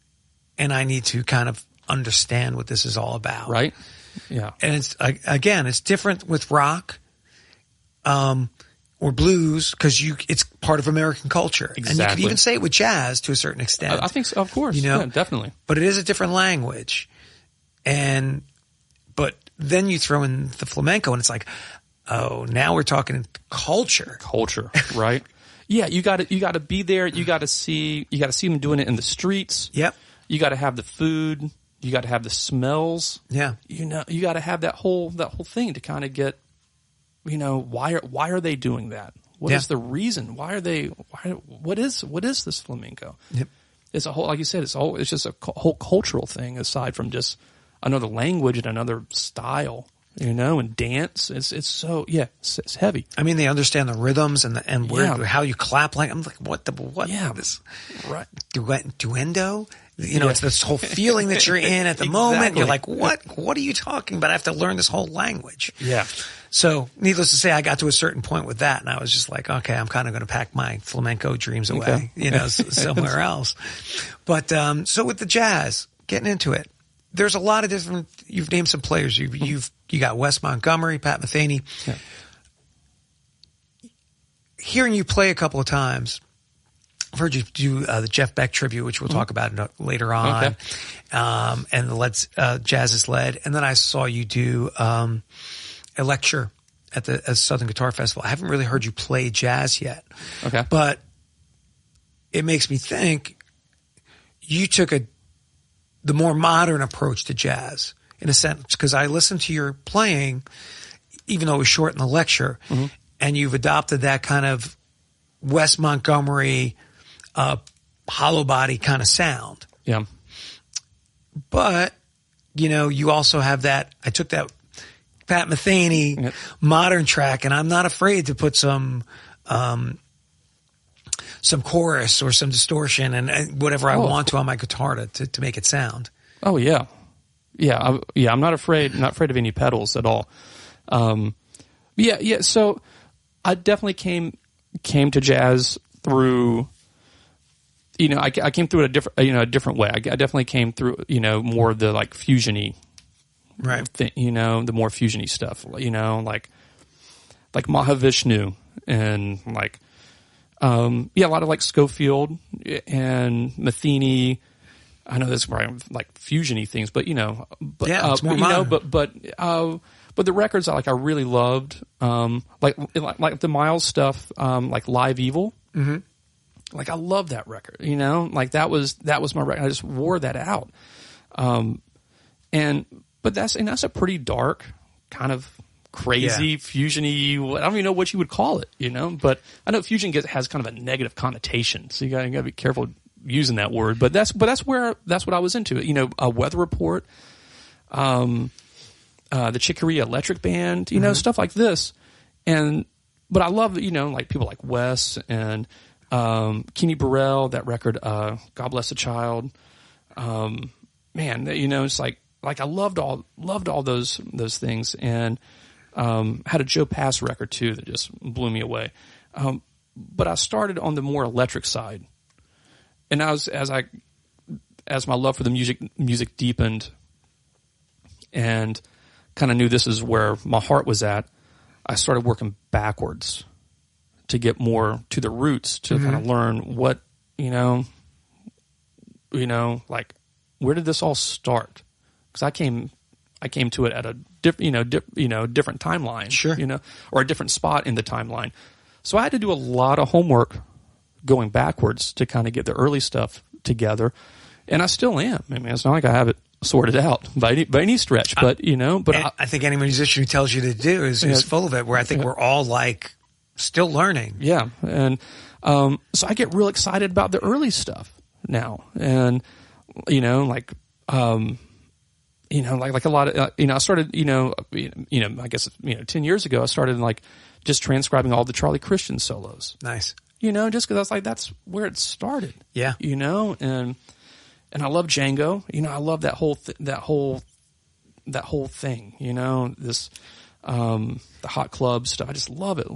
B: and I need to kind of understand what this is all about.
C: Right. Yeah.
B: And it's, again, it's different with rock, or blues, because it's part of American culture.
C: Exactly.
B: And you could even say it with jazz to a certain extent.
C: I think so, of course. Yeah, definitely.
B: But it is a different language. But then you throw in the flamenco and it's like, oh, now we're talking culture.
C: Culture, right? Yeah, you got to be there. You got to see them doing it in the streets.
B: Yep.
C: You got to have the food. You got to have the smells.
B: Yeah.
C: You got to have that whole thing to kind of get, why are they doing that? What is the reason? What is this flamenco? Yep. It's a whole, like you said, it's just a whole cultural thing aside from just another language and another style, and dance. It's heavy.
B: I mean, they understand the rhythms and how you clap. Like, I'm like, what?
C: Yeah.
B: This,
C: right.
B: Duendo? It's this whole feeling that you're in at the moment. You're like, what are you talking about? I have to learn this whole language.
C: Yeah.
B: So needless to say, I got to a certain point with that and I was just like, okay, I'm kind of going to pack my flamenco dreams away, somewhere else. But, so with the jazz, getting into it, there's a lot of different, you've named some players. You got Wes Montgomery, Pat Metheny.
C: Yeah.
B: Hearing you play a couple of times, I've heard you do the Jeff Beck tribute, which we'll talk about later on.
C: Okay.
B: And the Jazz is Led. And then I saw you do a lecture at the Southern Guitar Festival. I haven't really heard you play jazz yet.
C: Okay.
B: But it makes me think you took the more modern approach to jazz in a sense, because I listened to your playing, even though it was short in the lecture, and you've adopted that kind of Wes Montgomery, hollow body kind of sound.
C: Yeah.
B: But, you also have that, I took that Pat Metheny modern track and I'm not afraid to put some chorus or some distortion and whatever I want to on my guitar to make it sound.
C: Oh yeah. Yeah. I'm not afraid of any pedals at all. Yeah. So I definitely came to jazz through, I came through it a different way. I definitely came through, more of the like fusion-y,
B: right?
C: The more fusion-y stuff, like Mahavishnu and like, a lot of like Schofield and Metheny. I know this is probably like fusion-y things, but
B: it's more modern.
C: But the records I really loved, like the Miles stuff, like Live Evil.
B: Mm-hmm.
C: Like I love that record, like that was my record. I just wore that out. But that's a pretty dark kind of crazy fusion-y. I don't even know what you would call it, but I know fusion has kind of a negative connotation. So you gotta be careful using that word, but that's what I was into. A Weather Report, the Chick Corea Electric Band, stuff like this. But I love, like people like Wes and Kenny Burrell, that record, God Bless the Child. Man, it's like I loved all those things, and had a Joe Pass record too that just blew me away. But I started on the more electric side, and as my love for the music deepened, and kind of knew this is where my heart was at, I started working backwards to get more to the roots, to kind of learn what, like where did this all start? Because I came to it at a different timeline,
B: sure,
C: or a different spot in the timeline. So I had to do a lot of homework going backwards to kind of get the early stuff together, and I still am. I mean, it's not like I have it sorted out by any stretch, but
B: I think any musician who tells you to do is full of it. Where I think we're all like still learning.
C: Yeah, and so I get real excited about the early stuff now, and like a lot of I started I guess 10 years ago I started like just transcribing all the Charlie Christian solos.
B: Nice.
C: Just because I was like, that's where it started.
B: Yeah.
C: And I love Django. I love that whole thing. This the hot club stuff. I just love it.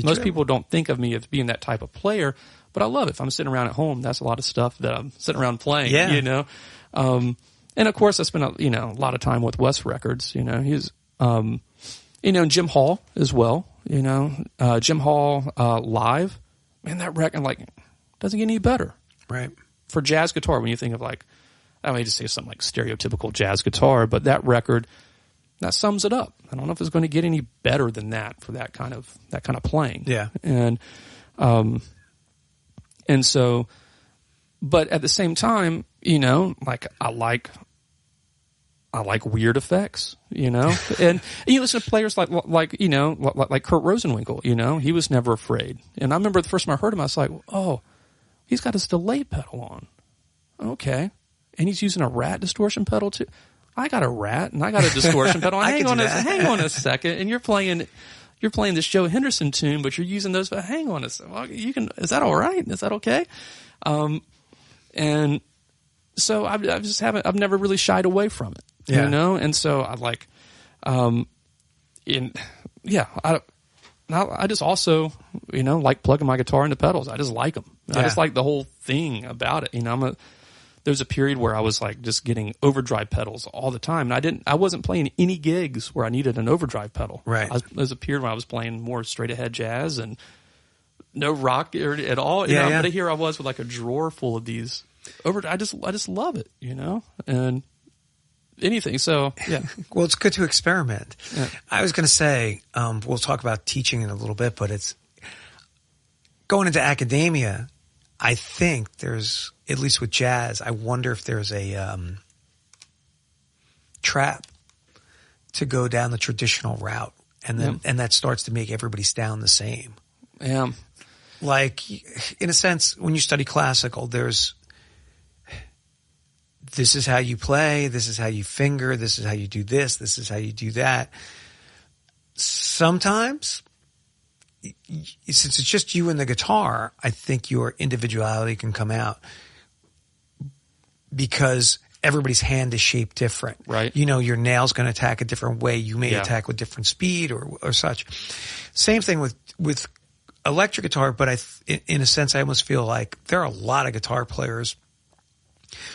C: Most people don't think of me as being that type of player, but But I love it. If I'm sitting around at home, that's a lot of stuff that I'm sitting around playing,
B: Yeah.
C: you know. And of course, I spent a lot of time with Wes Records. You know, he's and Jim Hall as well. You know, Jim Hall live, man, that record doesn't get any better.
B: Right.
C: For jazz guitar, when you think of I may just say something like stereotypical jazz guitar, but that record that sums it up. I don't know if it's going to get any better than that for that kind of playing.
B: Yeah.
C: And so, but at the same time, you know, I like weird effects, you know, and you listen to players like Kurt Rosenwinkel, you know, he was never afraid. And I remember the first time I heard him, I was like, oh, he's got his delay pedal on. Okay. And he's using a Rat distortion pedal too. I got a Rat and I got a distortion pedal. Hang on a second. And you're playing this Joe Henderson tune, but you're using those. But hang on a second. Well, is that all right? Is that okay? And so I've never really shied away from it, you know? And so I I just also, you know, like plugging my guitar into pedals. I just like them. I just like the whole thing about it. You know, there's a period where I was just getting overdrive pedals all the time. And I wasn't playing any gigs where I needed an overdrive pedal.
B: Right.
C: There was a period when I was playing more straight ahead jazz and no rock at all. You know, but here I was with a drawer full of these overdrive. I just love it, you know, and anything. So yeah.
B: Well, it's good to experiment.
C: Yeah.
B: I was going to say, we'll talk about teaching in a little bit, but it's going into academia. I think there's, at least with jazz, I wonder if there's a trap to go down the traditional route, and then and that starts to make everybody sound the same.
C: Yeah.
B: In a sense, when you study classical, this is how you play, this is how you finger, this is how you do this is how you do that. Sometimes, since it's just you and the guitar, I think your individuality can come out because everybody's hand is shaped different.
C: Right.
B: You know, your nail's going to attack a different way. You may attack with different speed or such. Same thing with electric guitar, but in a sense, I almost feel like there are a lot of guitar players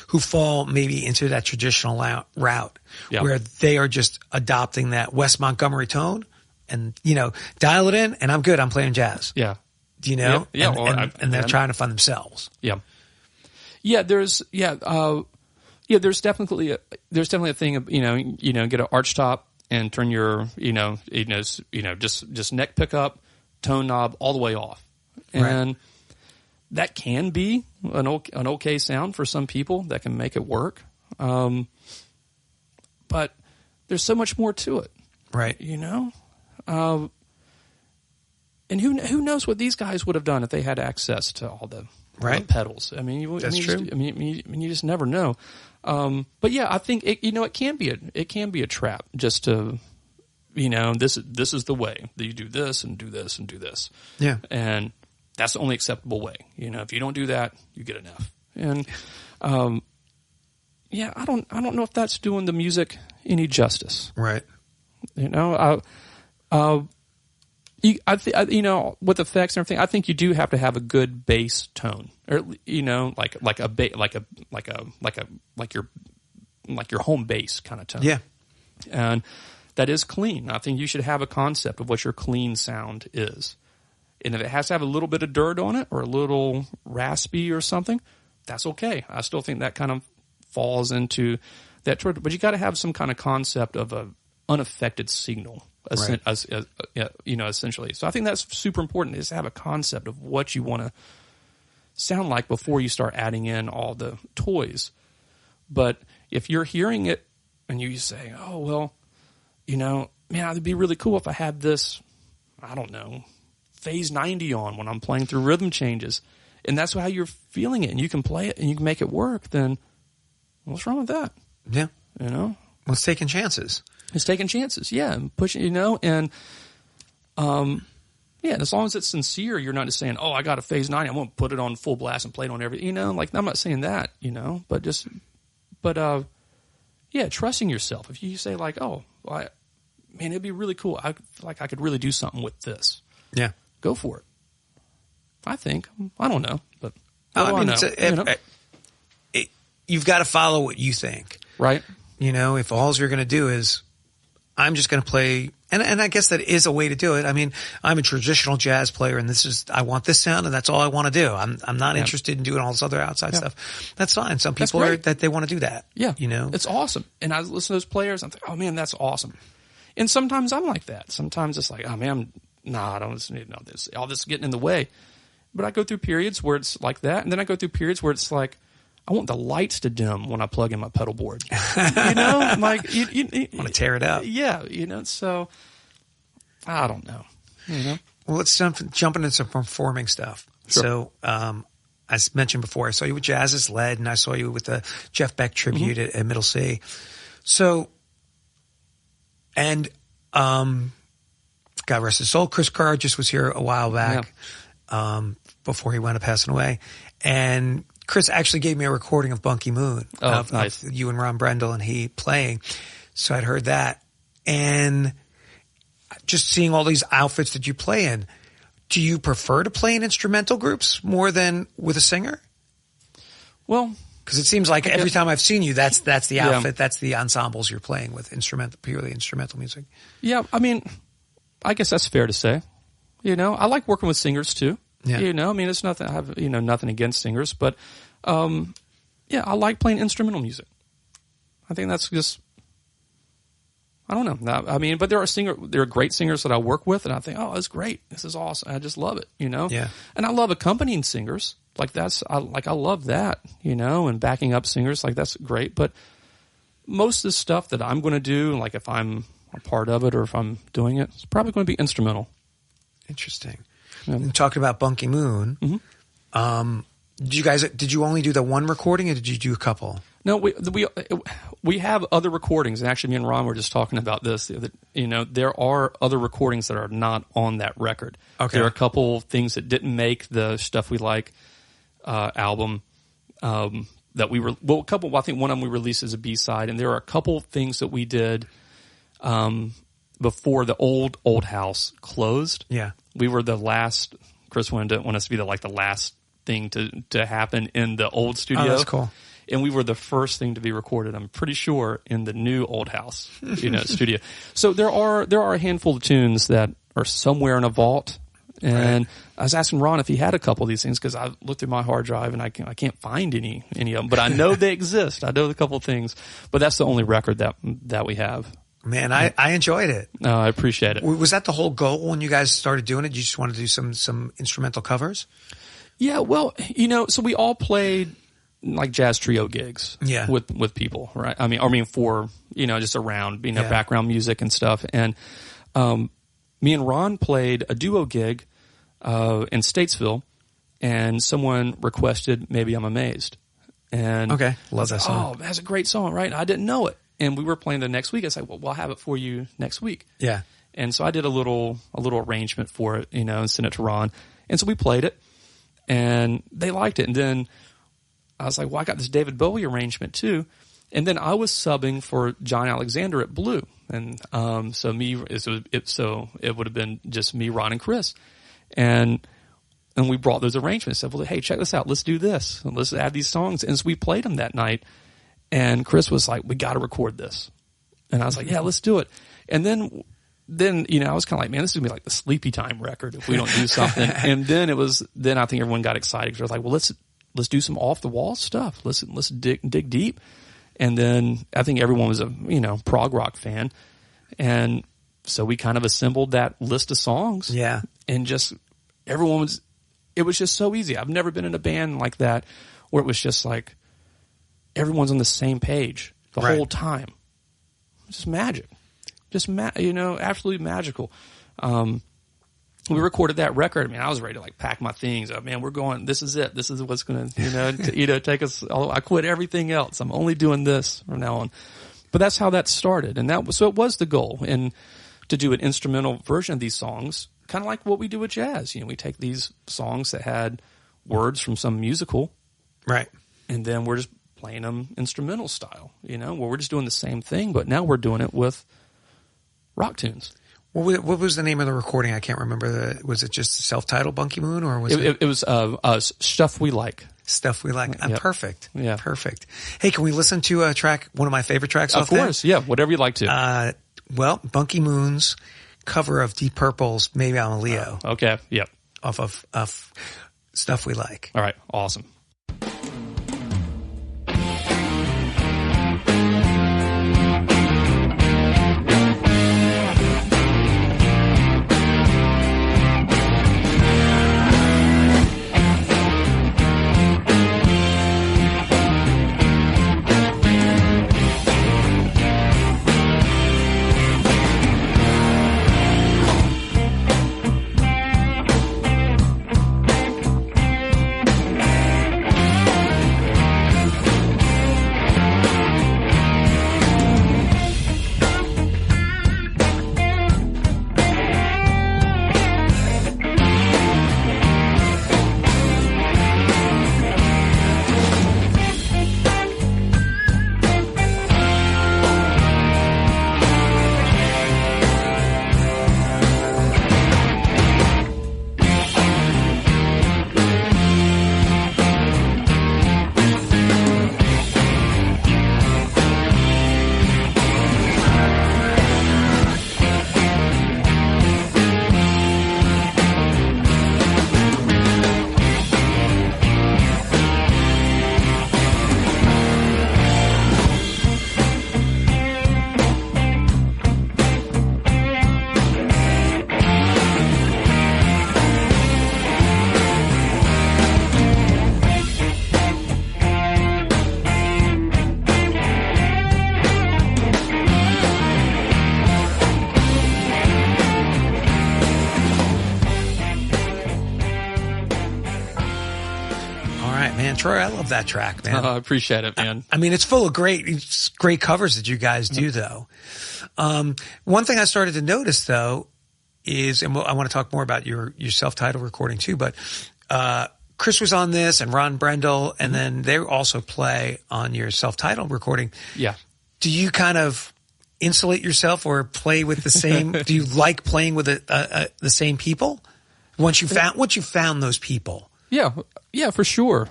B: who fall maybe into that traditional route where they are just adopting that Wes Montgomery tone and, you know, dial it in and I'm good. I'm playing jazz.
C: Yeah.
B: Do you know?
C: Yeah.
B: And they're trying to find themselves.
C: Yeah. Yeah. There's definitely a thing of, you know, get an arch top and turn your, just neck pickup, tone knob all the way off. And that can be an okay sound for some people that can make it work. But there's so much more to it.
B: Right.
C: You know? And who knows what these guys would have done if they had access to all the pedals. I mean, you just never know. But yeah, I think it can be a trap just to, you know, this is the way that you do this and do this and do this.
B: Yeah.
C: And that's the only acceptable way. You know, if you don't do that, you get an F. And I don't know if that's doing the music any justice.
B: Right.
C: You know, you know, with effects and everything, I think you do have to have a good bass tone, or you know, like your home bass kind of tone.
B: Yeah,
C: and that is clean. I think you should have a concept of what your clean sound is, and if it has to have a little bit of dirt on it or a little raspy or something, that's okay. I still think that kind of falls into that, but you got to have some kind of concept of a unaffected signal. You know, essentially. So I think that's super important, is to have a concept of what you want to sound like before you start adding in all the toys. But if you're hearing it and you say, oh, well, you know, man, it'd be really cool if I had this, I don't know, phase 90 on when I'm playing through rhythm changes, and that's how you're feeling it, and you can play it and you can make it work, then what's wrong with that?
B: Yeah.
C: You know?
B: Well, it's taking chances.
C: It's taking chances, and pushing, you know, and as long as it's sincere, you're not just saying, "Oh, I got a phase 90, I'm going to put it on full blast and play it on everything." You know, like I'm not saying that, you know, but trusting yourself. If you say like, "Oh, well, man, it'd be really cool. I feel like I could really do something with this."
B: Yeah,
C: go for it. I think. I don't know.
B: You've got to follow what you think.
C: Right.
B: If all you're going to do is, I'm just going to play, and I guess that is a way to do it. I mean, I'm a traditional jazz player, and I want this sound, and that's all I want to do. I'm not interested in doing all this other outside stuff. That's fine. Some people they want to do that.
C: Yeah. It's awesome. And I listen to those players, I'm like, oh man, that's awesome. And sometimes I'm like that. Sometimes it's like, oh man, I don't need all this getting in the way. But I go through periods where it's like that, and then I go through periods where it's like, I want the lights to dim when I plug in my pedal board. Like you
B: want to tear it up.
C: Yeah, so I don't know.
B: Well, let's jump into some performing stuff.
C: Sure.
B: So, as mentioned before, I saw you with Jazz is Lead, and I saw you with the Jeff Beck tribute at Middle C. So, and God rest his soul, Chris Carr just was here a while back, before he wound up passing away, and Chris actually gave me a recording of Bunky Moon of you and Ron Brendel and he playing. So I'd heard that. And just seeing all these outfits that you play in, do you prefer to play in instrumental groups more than with a singer?
C: Well,
B: because it seems like every time I've seen you, that's the outfit, that's the ensembles you're playing with, purely instrumental music.
C: Yeah, I mean, I guess that's fair to say. I like working with singers too.
B: Yeah.
C: I mean, it's nothing. I have nothing against singers, but I like playing instrumental music. I think that's just, I don't know. I mean, but there are great singers that I work with, and I think, oh, that's great. This is awesome. I just love it.
B: Yeah.
C: And I love accompanying singers. I love that. And backing up singers, that's great. But most of the stuff that I'm going to do, like if I'm a part of it or if I'm doing it, it's probably going to be instrumental.
B: Interesting. And talking about Bunky Moon, did you only do the one recording, or did you do a couple?
C: No, we have other recordings, and actually, me and Ron were just talking about this. There are other recordings that are not on that record.
B: Okay.
C: There are a couple things that didn't make the Stuff We Like album that we were. Well, a couple. I think one of them we released as a B-side, and there are a couple things that we did before the old house closed.
B: Yeah.
C: We were the last. Chris wanted us to be the last thing to happen in the old studio.
B: Oh, that's cool.
C: And we were the first thing to be recorded, I'm pretty sure, in the new old house, studio. So there are a handful of tunes that are somewhere in a vault. And I was asking Ron if he had a couple of these things, because I looked through my hard drive and I can't find any of them. But I know they exist. I know a couple of things. But that's the only record that we have.
B: Man, I enjoyed it.
C: No, I appreciate it.
B: Was that the whole goal when you guys started doing it? You just wanted to do some instrumental covers?
C: Yeah, well, so we all played like jazz trio gigs with people, right? I mean for, just around, background music and stuff. And me and Ron played a duo gig in Statesville, and someone requested Maybe I'm Amazed. And
B: okay, love that song.
C: Oh, that's a great song, right? I didn't know it. And we were playing the next week. I said, well, I'll have it for you next week.
B: Yeah.
C: And so I did a little arrangement for it, and sent it to Ron. And so we played it, and they liked it. And then I was like, well, I got this David Bowie arrangement too. And then I was subbing for John Alexander at Blue. And so it would have been just me, Ron, and Chris. And we brought those arrangements. Said, well, hey, check this out. Let's do this. Let's add these songs. And so we played them that night. And Chris was like, we got to record this. And I was like, yeah, let's do it. And then I was kind of like, man, this is going to be like the Sleepy Time record if we don't do something. And then I think everyone got excited because I was like, well, let's do some off the wall stuff. Let's dig deep. And then I think everyone was a, prog rock fan. And so we kind of assembled that list of songs.
B: Yeah.
C: And just it was just so easy. I've never been in a band like that where it was just like everyone's on the same page the whole time. It's just magic. Just, absolutely magical. We recorded that record. I mean, I was ready to pack my things. Oh, man, we're going, this is it. This is what's going to, take us. I quit everything else. I'm only doing this from now on. But that's how that started. And so it was the goal. And to do an instrumental version of these songs, kind of like what we do with jazz. We take these songs that had words from some musical.
B: Right.
C: And then we're just playing them instrumental style, where we're just doing the same thing, but now we're doing it with rock tunes.
B: What was the name of the recording? I can't remember. Was it just self-titled Bunky Moon, or was it?
C: It was Stuff We Like.
B: Stuff We Like. I'm
C: Yep.
B: perfect.
C: Yeah.
B: Perfect. Hey, can we listen to a track, one of my favorite tracks off
C: Of course. Yeah. Whatever you like to.
B: there? Well, Bunky Moon's cover of Deep Purple's Maybe I'm a Leo
C: Okay. Yep.
B: off of Stuff We Like.
C: All right. Awesome.
B: Troy, I love that track, man.
C: I appreciate it, man.
B: I mean, it's full of great covers that you guys do, though. One thing I started to notice, though, is, and I want to talk more about your self-titled recording too, but Chris was on this and Ron Brendel, and then they also play on your self-titled recording.
C: Yeah.
B: Do you kind of insulate yourself or play with the same? Do you like playing with the same people once you found those people?
C: Yeah, for sure.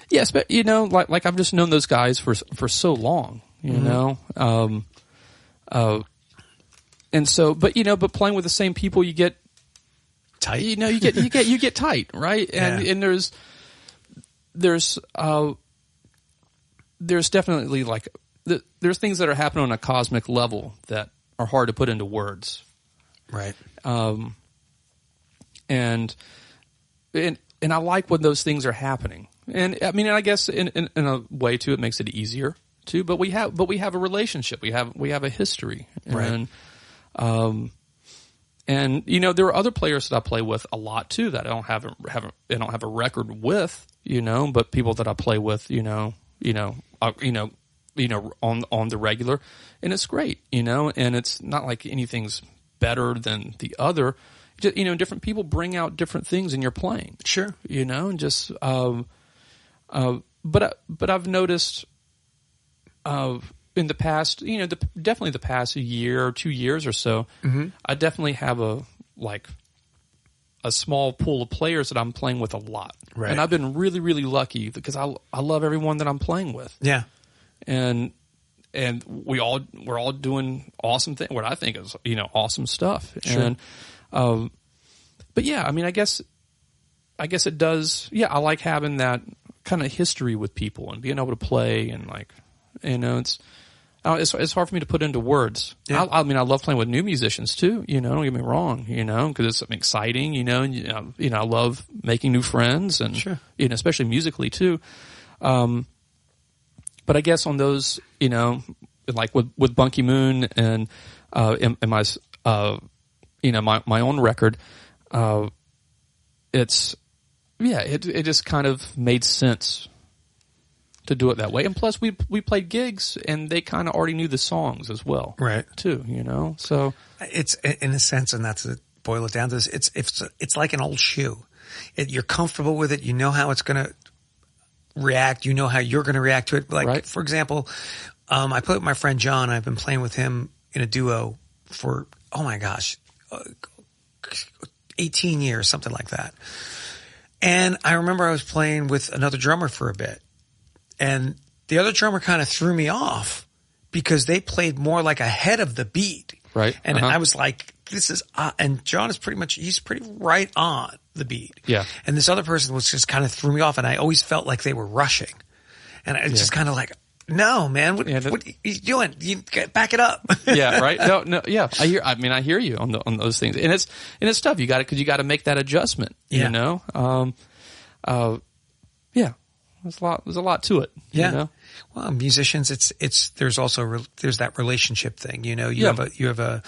C: Yes, but like I've just known those guys for so long, you know. And so, but playing with the same people, you get
B: tight.
C: You get tight, right? And there's definitely like there's things that are happening on a cosmic level that are hard to put into words,
B: right?
C: And I like when those things are happening. And I mean, I guess in a way too, it makes it easier too. But we have a relationship. We have a history.
B: Right.
C: And there are other players that I play with a lot too that I don't have a record with. But people that I play with, on the regular, and it's great. And it's not like anything's better than the other. Different people bring out different things in your playing.
B: Sure.
C: And just, but I've noticed, in the past, definitely the past year or 2 years or so, I definitely have a small pool of players that I'm playing with a lot.
B: Right.
C: And I've been really, really lucky because I love everyone that I'm playing with.
B: Yeah.
C: And we're all doing awesome things, what I think is, awesome stuff.
B: Sure.
C: And, but yeah, I mean, I guess it does. Yeah, I like having that kind of history with people and being able to play and it's hard for me to put into words.
B: Yeah.
C: I mean, I love playing with new musicians too. Don't get me wrong. Because it's something exciting. And I love making new friends and
B: sure.
C: Especially musically too. But I guess on those, like with Bunky Moon and my my own record, it just kind of made sense to do it that way. And plus we played gigs and they kind of already knew the songs as well.
B: Right.
C: Too, so
B: it's in a sense, and that's to boil it down to this. It's like an old shoe. You're comfortable with it. You know how it's going to react. You know how you're going to react to it. Like,
C: right.
B: For example, I played with my friend John. I've been playing with him in a duo for, oh my gosh, 18 years, something like that. And I remember I was playing with another drummer for a bit, and the other drummer kind of threw me off because they played more like ahead of the beat.
C: Right.
B: And I was like, this is, and John is he's pretty right on the beat.
C: Yeah.
B: And this other person was just kind of threw me off, and I always felt like they were rushing. And I just kind of like, no, man, what are you doing? You back it up.
C: Yeah. Right. No. Yeah. I hear you on those things. And it's tough. You got to make that adjustment, you know? Yeah. There's a lot to it.
B: Yeah.
C: You know?
B: Well, musicians, there's also there's that relationship thing. You know, you have a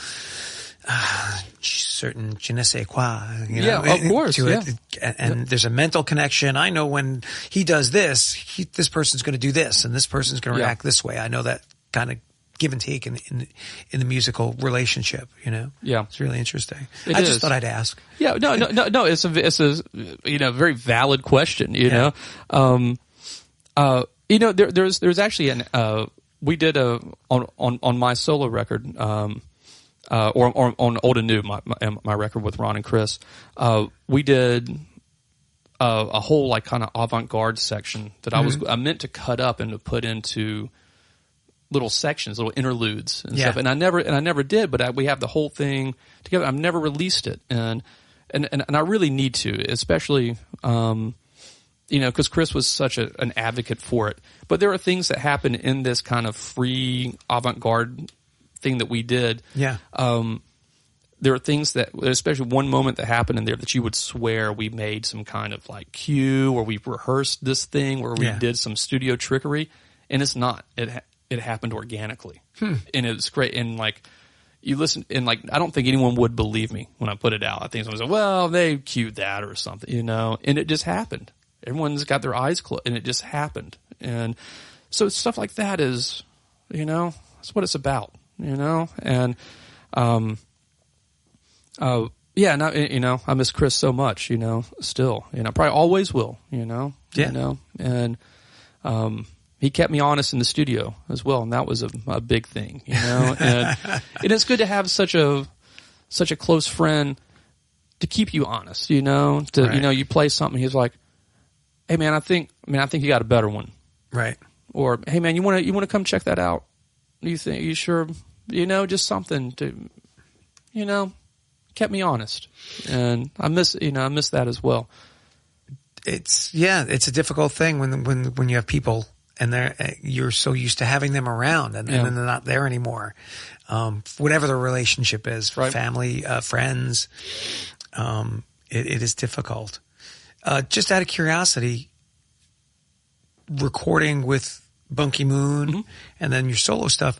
B: certain je ne sais quoi. You know,
C: of course.
B: To it. And there's a mental connection. I know when he does this, this person's going to do this, and this person's going to react this way. I know that kind of give and take in the musical relationship. You know. Yeah. It's really interesting. I just thought I'd ask. Yeah.
C: No. It's a very valid question. You know. There's actually we did on my solo record, or on Old and New, my record with Ron and Chris, we did a whole like kind of avant-garde section that I meant to cut up and to put into little sections, little interludes and stuff, and I never did, but we have the whole thing together. I've never released it, and I really need to, especially. Because Chris was such an advocate for it. But there are things that happen in this kind of free avant-garde thing that we did. Yeah. There are things that, especially one moment that happened in there that you would swear we made some kind of like cue, or we rehearsed this thing, or we did some studio trickery, and it's not. It happened organically, and it was great. And like you listen, and like I don't think anyone would believe me when I put it out. I think someone said, "Well, they cued that or something," and it just happened. Everyone's got their eyes closed, and it just happened. And so stuff like that is, that's what it's about, And, and I miss Chris so much, still, probably always will, and, he kept me honest in the studio as well, and that was a big thing, and it's good to have such a close friend to keep you honest, you play something, he's like, hey man, I think you got a better one. Right. Or hey man, you want to come check that out? You sure? Just something to, kept me honest. And I miss that as well. It's a difficult thing when you have people and you're so used to having them around and then they're not there anymore. Whatever the relationship is, family, friends, it is difficult. Just out of curiosity, recording with Bunky Moon and then your solo stuff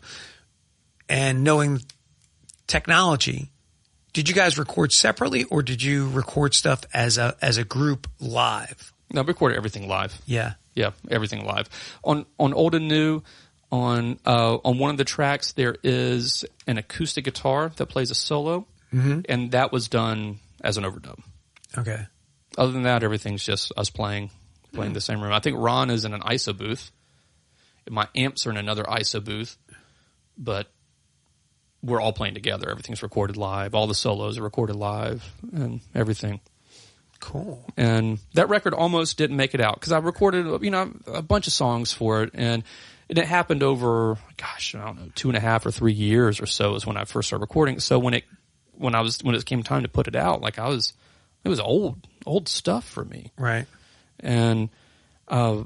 C: and knowing technology, did you guys record separately or did you record stuff as a group live? No, we recorded everything live. Yeah. Yeah, everything live. On Old and New, on one of the tracks, there is an acoustic guitar that plays a solo, and that was done as an overdub. Okay. Other than that, everything's just us playing the same room. I think Ron is in an ISO booth. My amps are in another ISO booth, but we're all playing together. Everything's recorded live. All the solos are recorded live and everything. Cool. And that record almost didn't make it out because I recorded, a bunch of songs for it, and it happened over, I don't know, 2.5 or 3 years or so is when I first started recording. So when it came time to put it out, it was old stuff for me. Right. And I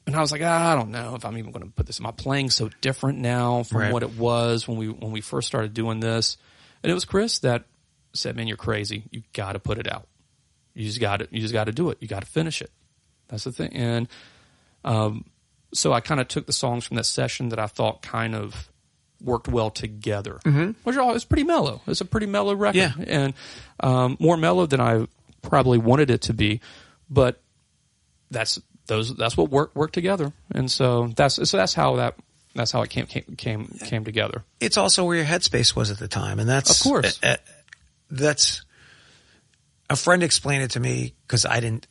C: was like, I don't know if I'm even going to put this. Am I playing so different now from what it was when we first started doing this? And it was Chris that said, "Man, you're crazy. You got to put it out. You just got to do it. You got to finish it." That's the thing. And so I kind of took the songs from that session that I thought kind of worked well together, which is pretty mellow. It's a pretty mellow record, and more mellow than I probably wanted it to be, but that's what worked together, and so that's how it came together. It's also where your headspace was at the time, and that's of course that's a friend explained it to me because I didn't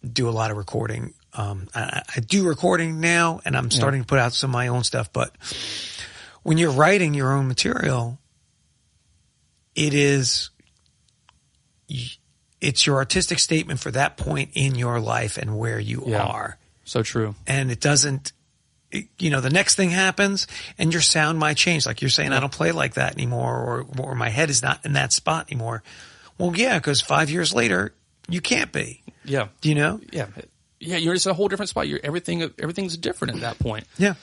C: do a lot of recording. I do recording now, and I'm starting to put out some of my own stuff, but when you're writing your own material, it is
B: it's your artistic statement for that point in your life and where you are.
C: So true.
B: And it doesn't, the next thing happens and your sound might change. Like you're saying, I don't play like that anymore, or my head is not in that spot anymore. Well, yeah, because 5 years later, you can't be.
C: Yeah.
B: Do you know?
C: Yeah. Yeah, you're just a whole different spot. Everything's different at that point.
B: Yeah.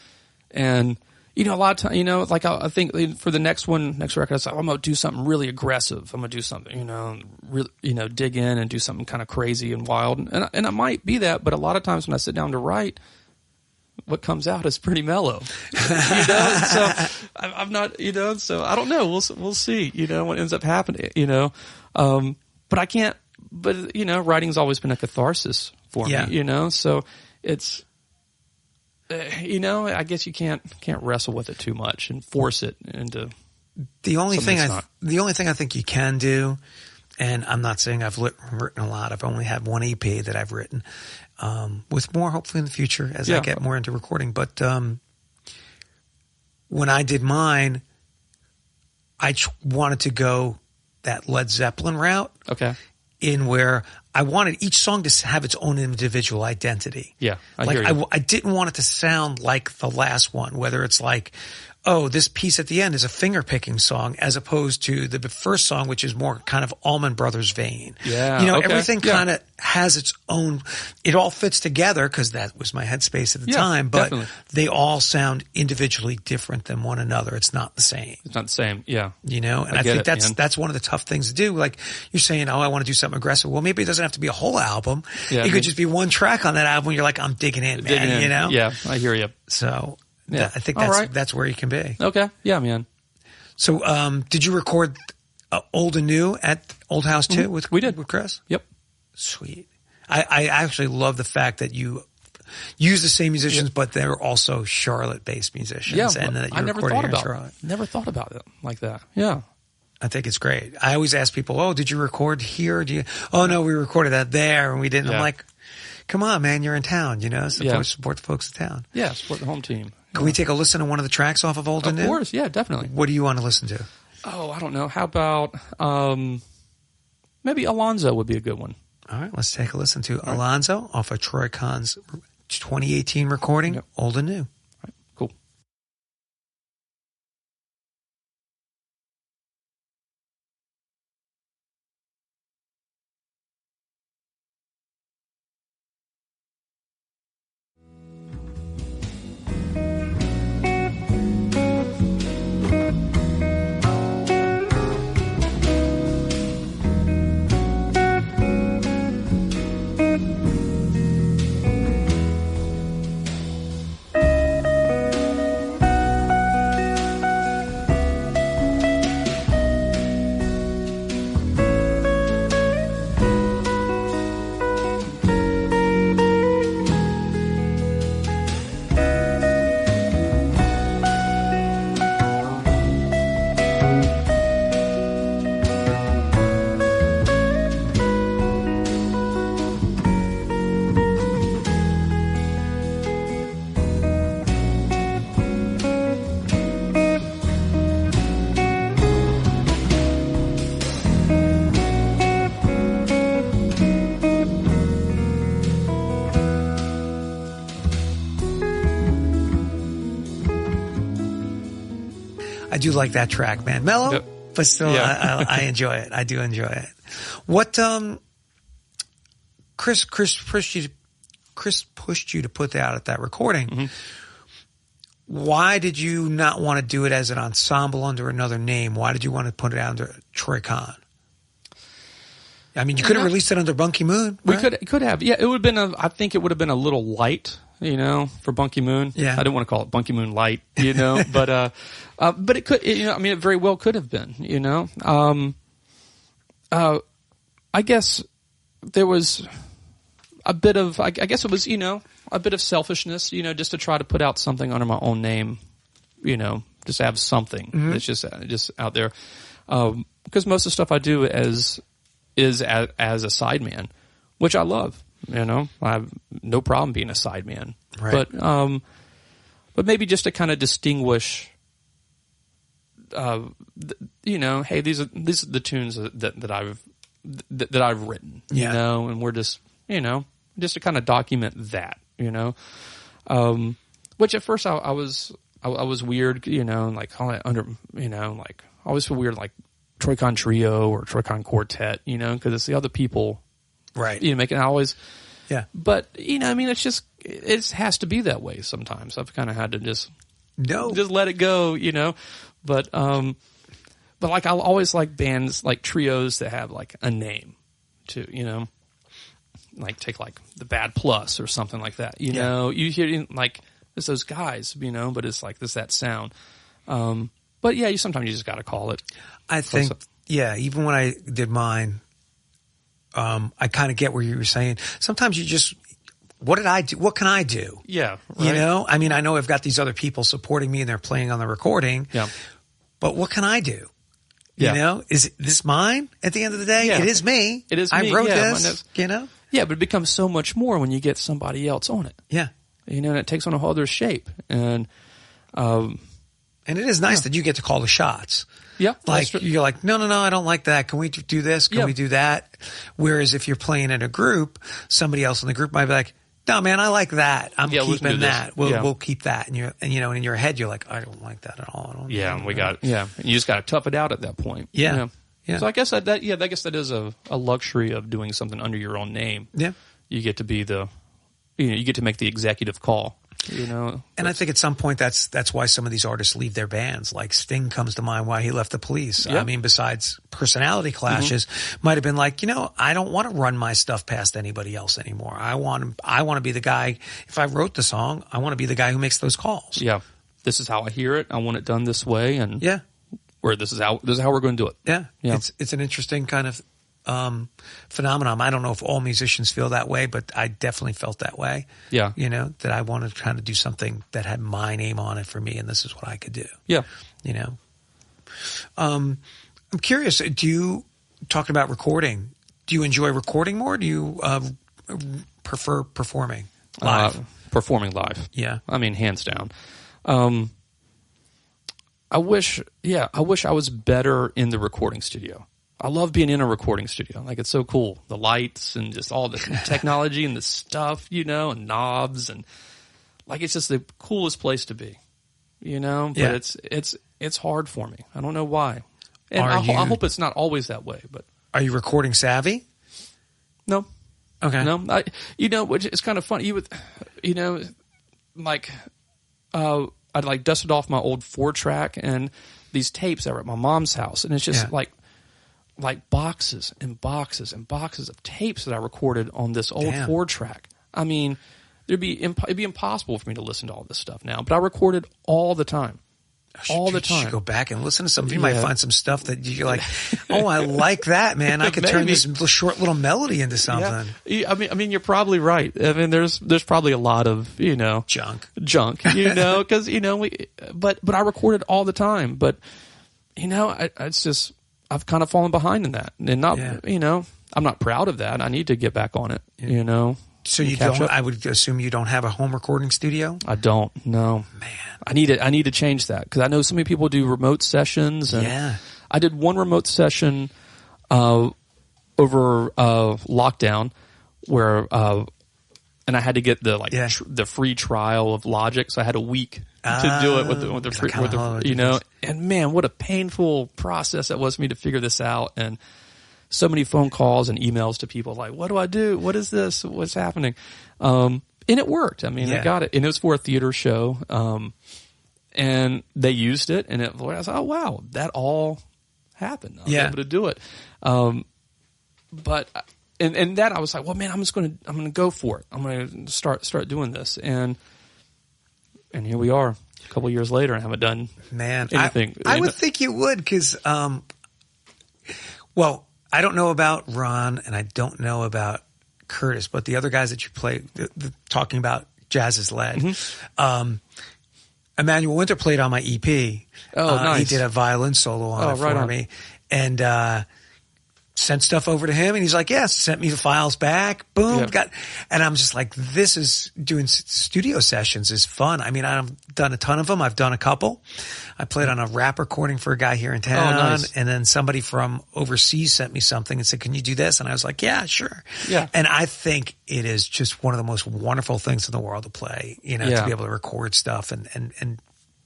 C: And, a lot of times, like I think for the next record, I said, I'm going to do something really aggressive. I'm going to do something, really, dig in and do something kind of crazy and wild. And I might be that, but a lot of times when I sit down to write, what comes out is pretty mellow. So I'm not, so I don't know. We'll see, what ends up happening, but I can't, but, writing's always been a catharsis for me, so it's, I guess you can't wrestle with it too much and force it into
B: the only thing I think you can do, and I'm not saying I've written a lot. I've only had one EP that I've written, with more hopefully in the future as I get more into recording. But when I did mine, I wanted to go that Led Zeppelin route.
C: Okay.
B: In where I wanted each song to have its own individual identity.
C: Yeah, I hear you.
B: I didn't want it to sound like the last one, whether it's like, oh, this piece at the end is a finger-picking song, as opposed to the first song, which is more kind of Allman Brothers vein.
C: Yeah,
B: everything kind of has its own. It all fits together because that was my headspace at the time. But they all sound individually different than one another. It's not the same.
C: It's not the same. Yeah,
B: and I think that's one of the tough things to do. Like you're saying, oh, I want to do something aggressive. Well, maybe it doesn't have to be a whole album. Yeah, it could just be one track on that album. You're like, I'm digging in, man.
C: Yeah, I hear you.
B: So.
C: Yeah,
B: I think that's where you can be.
C: Okay. Yeah, man.
B: So, did you record Old and New at Old House too?
C: Mm-hmm. We did
B: with Chris.
C: Yep.
B: Sweet. I actually love the fact that you use the same musicians, but they're also Charlotte-based musicians.
C: Yeah,
B: and that
C: I never thought about it like that. Yeah.
B: I think it's great. I always ask people, "Oh, did you record here? Oh no, we recorded that there, and we didn't." Yeah. I'm like, "Come on, man, you're in town, support the folks in town."
C: Yeah, support the home team.
B: Can we take a listen to one of the tracks off of Old and New?
C: Of course, yeah, definitely.
B: What do you want to listen to?
C: Oh, I don't know. How about maybe Alonzo would be a good one.
B: All right, let's take a listen to Alonzo off of Troy Conn's 2018 recording, Old and New.
C: All right, cool.
B: I do like that track, man. Mellow, but still, I enjoy it. I do enjoy it. What, Chris pushed you to put that out at that recording. Mm-hmm. Why did you not want to do it as an ensemble under another name? Why did you want to put it out under Troy Conn? I mean, you could have released it under Bunky Moon. Right?
C: We could have. Yeah, it would have been I think it would have been a little light, for Bunky Moon.
B: Yeah.
C: I didn't want to call it Bunky Moon Light, but it could, it very well could have been, I guess there was a bit of, I guess it was, a bit of selfishness, just to try to put out something under my own name, just have something that's just out there. Because most of the stuff I do is as a sideman, which I love. I have no problem being a sideman.
B: Right.
C: But maybe just to kind of distinguish, hey, these are the tunes that that I've written, you know, and we're just, you know, just to kind of document that, you know, which at first I was weird, you know, like under, you know, like I always feel weird, like Troy Conn Trio or Troy Conn Quartet, you know, because it's the other people,
B: right?
C: You know, making always,
B: yeah.
C: But you know, I mean, it has to be that way sometimes. I've kind of had to just let it go, you know, but like I'll always like bands like trios that have like a name too, you know, like take like the Bad Plus or something like that, you know, you hear like it's those guys, you know, but it's like that sound. But yeah, sometimes you just got to call it.
B: I think, even when I did mine, I kind of get where you were saying. Sometimes you just, what did I do? What can I do?
C: Yeah. Right.
B: You know, I mean, I know I've got these other people supporting me and they're playing on the recording.
C: Yeah.
B: But what can I do?
C: Yeah.
B: You know, is this mine at the end of the day?
C: Yeah.
B: It is me.
C: It is
B: I
C: me.
B: wrote this, you know?
C: Yeah, but it becomes so much more when you get somebody else on it.
B: Yeah.
C: You know, and it takes on a whole other shape. And
B: it is nice that you get to call the shots.
C: Yeah.
B: Like, you're like, no, I don't like that. Can we do this? Can we do that? Whereas if you're playing in a group, somebody else in the group might be like, no, man, I like that. I'm keeping that. We'll keep that. And you know, in your head, you're like, I don't like that at all.
C: You just got to tough it out at that point.
B: Yeah.
C: So I guess that is a luxury of doing something under your own name.
B: Yeah.
C: You get to be you get to make the executive call. You know,
B: and I think at some point that's why some of these artists leave their bands. Like Sting comes to mind why he left the Police. Yeah. I mean, besides personality clashes, might have been like, you know, I don't want to run my stuff past anybody else anymore. I want to be the guy. If I wrote the song, I want to be the guy who makes those calls.
C: Yeah, this is how I hear it. I want it done this way, and or this is how we're going to do it.
B: Yeah. It's an interesting kind of phenomenon. I don't know if all musicians feel that way, but I definitely felt that way.
C: Yeah.
B: You know, that I wanted to kind of do something that had my name on it for me, and this is what I could do.
C: Yeah.
B: You know? I'm curious, talking about recording, do you enjoy recording more? Or do you prefer performing live?
C: Performing live.
B: Yeah.
C: I mean, hands down. I wish I was better in the recording studio. I love being in a recording studio. Like, it's so cool. The lights and just all the technology and the stuff, you know, and knobs, and like, it's just the coolest place to be, you know, but it's hard for me. I don't know why. And I hope it's not always that way, but.
B: Are you recording savvy?
C: No.
B: Okay.
C: No, which is kind of funny. I'd like dusted off my old 4-track and these tapes that were at my mom's house, and it's just like boxes and boxes and boxes of tapes that I recorded on this old 4-track. I mean, it'd be impossible for me to listen to all this stuff now, but I recorded all the time. All the time.
B: You should go back and listen to something. You might find some stuff that you're like, oh, I like that, man. I could turn this short little melody into something.
C: Yeah. I mean, you're probably right. I mean, there's probably a lot of, you know,
B: junk,
C: you know, because, you know, but I recorded all the time. But, you know, it's just, I've kind of fallen behind in that, and not, you know, I'm not proud of that. I need to get back on it, you know.
B: So you don't? I would assume you don't have a home recording studio.
C: I don't. No,
B: man.
C: I need to change that, because I know so many people do remote sessions. And I did one remote session over lockdown where and I had to get the the free trial of Logic, so I had a week to do it with the free, you know. And man, what a painful process that was for me to figure this out, and so many phone calls and emails to people like, what do I do? What is this? What's happening? And it worked. I mean, I got it. And it was for a theater show. And they used it, and I was like, oh, wow, that all happened. I was able to do it. But that I was like, well, man, I'm going to go for it. I'm going to start doing this. And here we are a couple of years later, and haven't done anything.
B: I would think you would, because, well, I don't know about Ron, and I don't know about Curtis, but the other guys that you play, talking about Jazz is Lead, Emmanuel Winter played on my EP.
C: Oh, nice.
B: He did a violin solo on it for me. And sent stuff over to him, and he's like, "Yeah," sent me the files back. Boom, and I'm just like, "This is doing studio sessions is fun." I mean, I've done a ton of them. I've done a couple. I played on a rap recording for a guy here in town,
C: nice.
B: And then somebody from overseas sent me something and said, "Can you do this?" And I was like, "Yeah, sure."
C: Yeah,
B: and I think it is just one of the most wonderful things in the world to play. To be able to record stuff and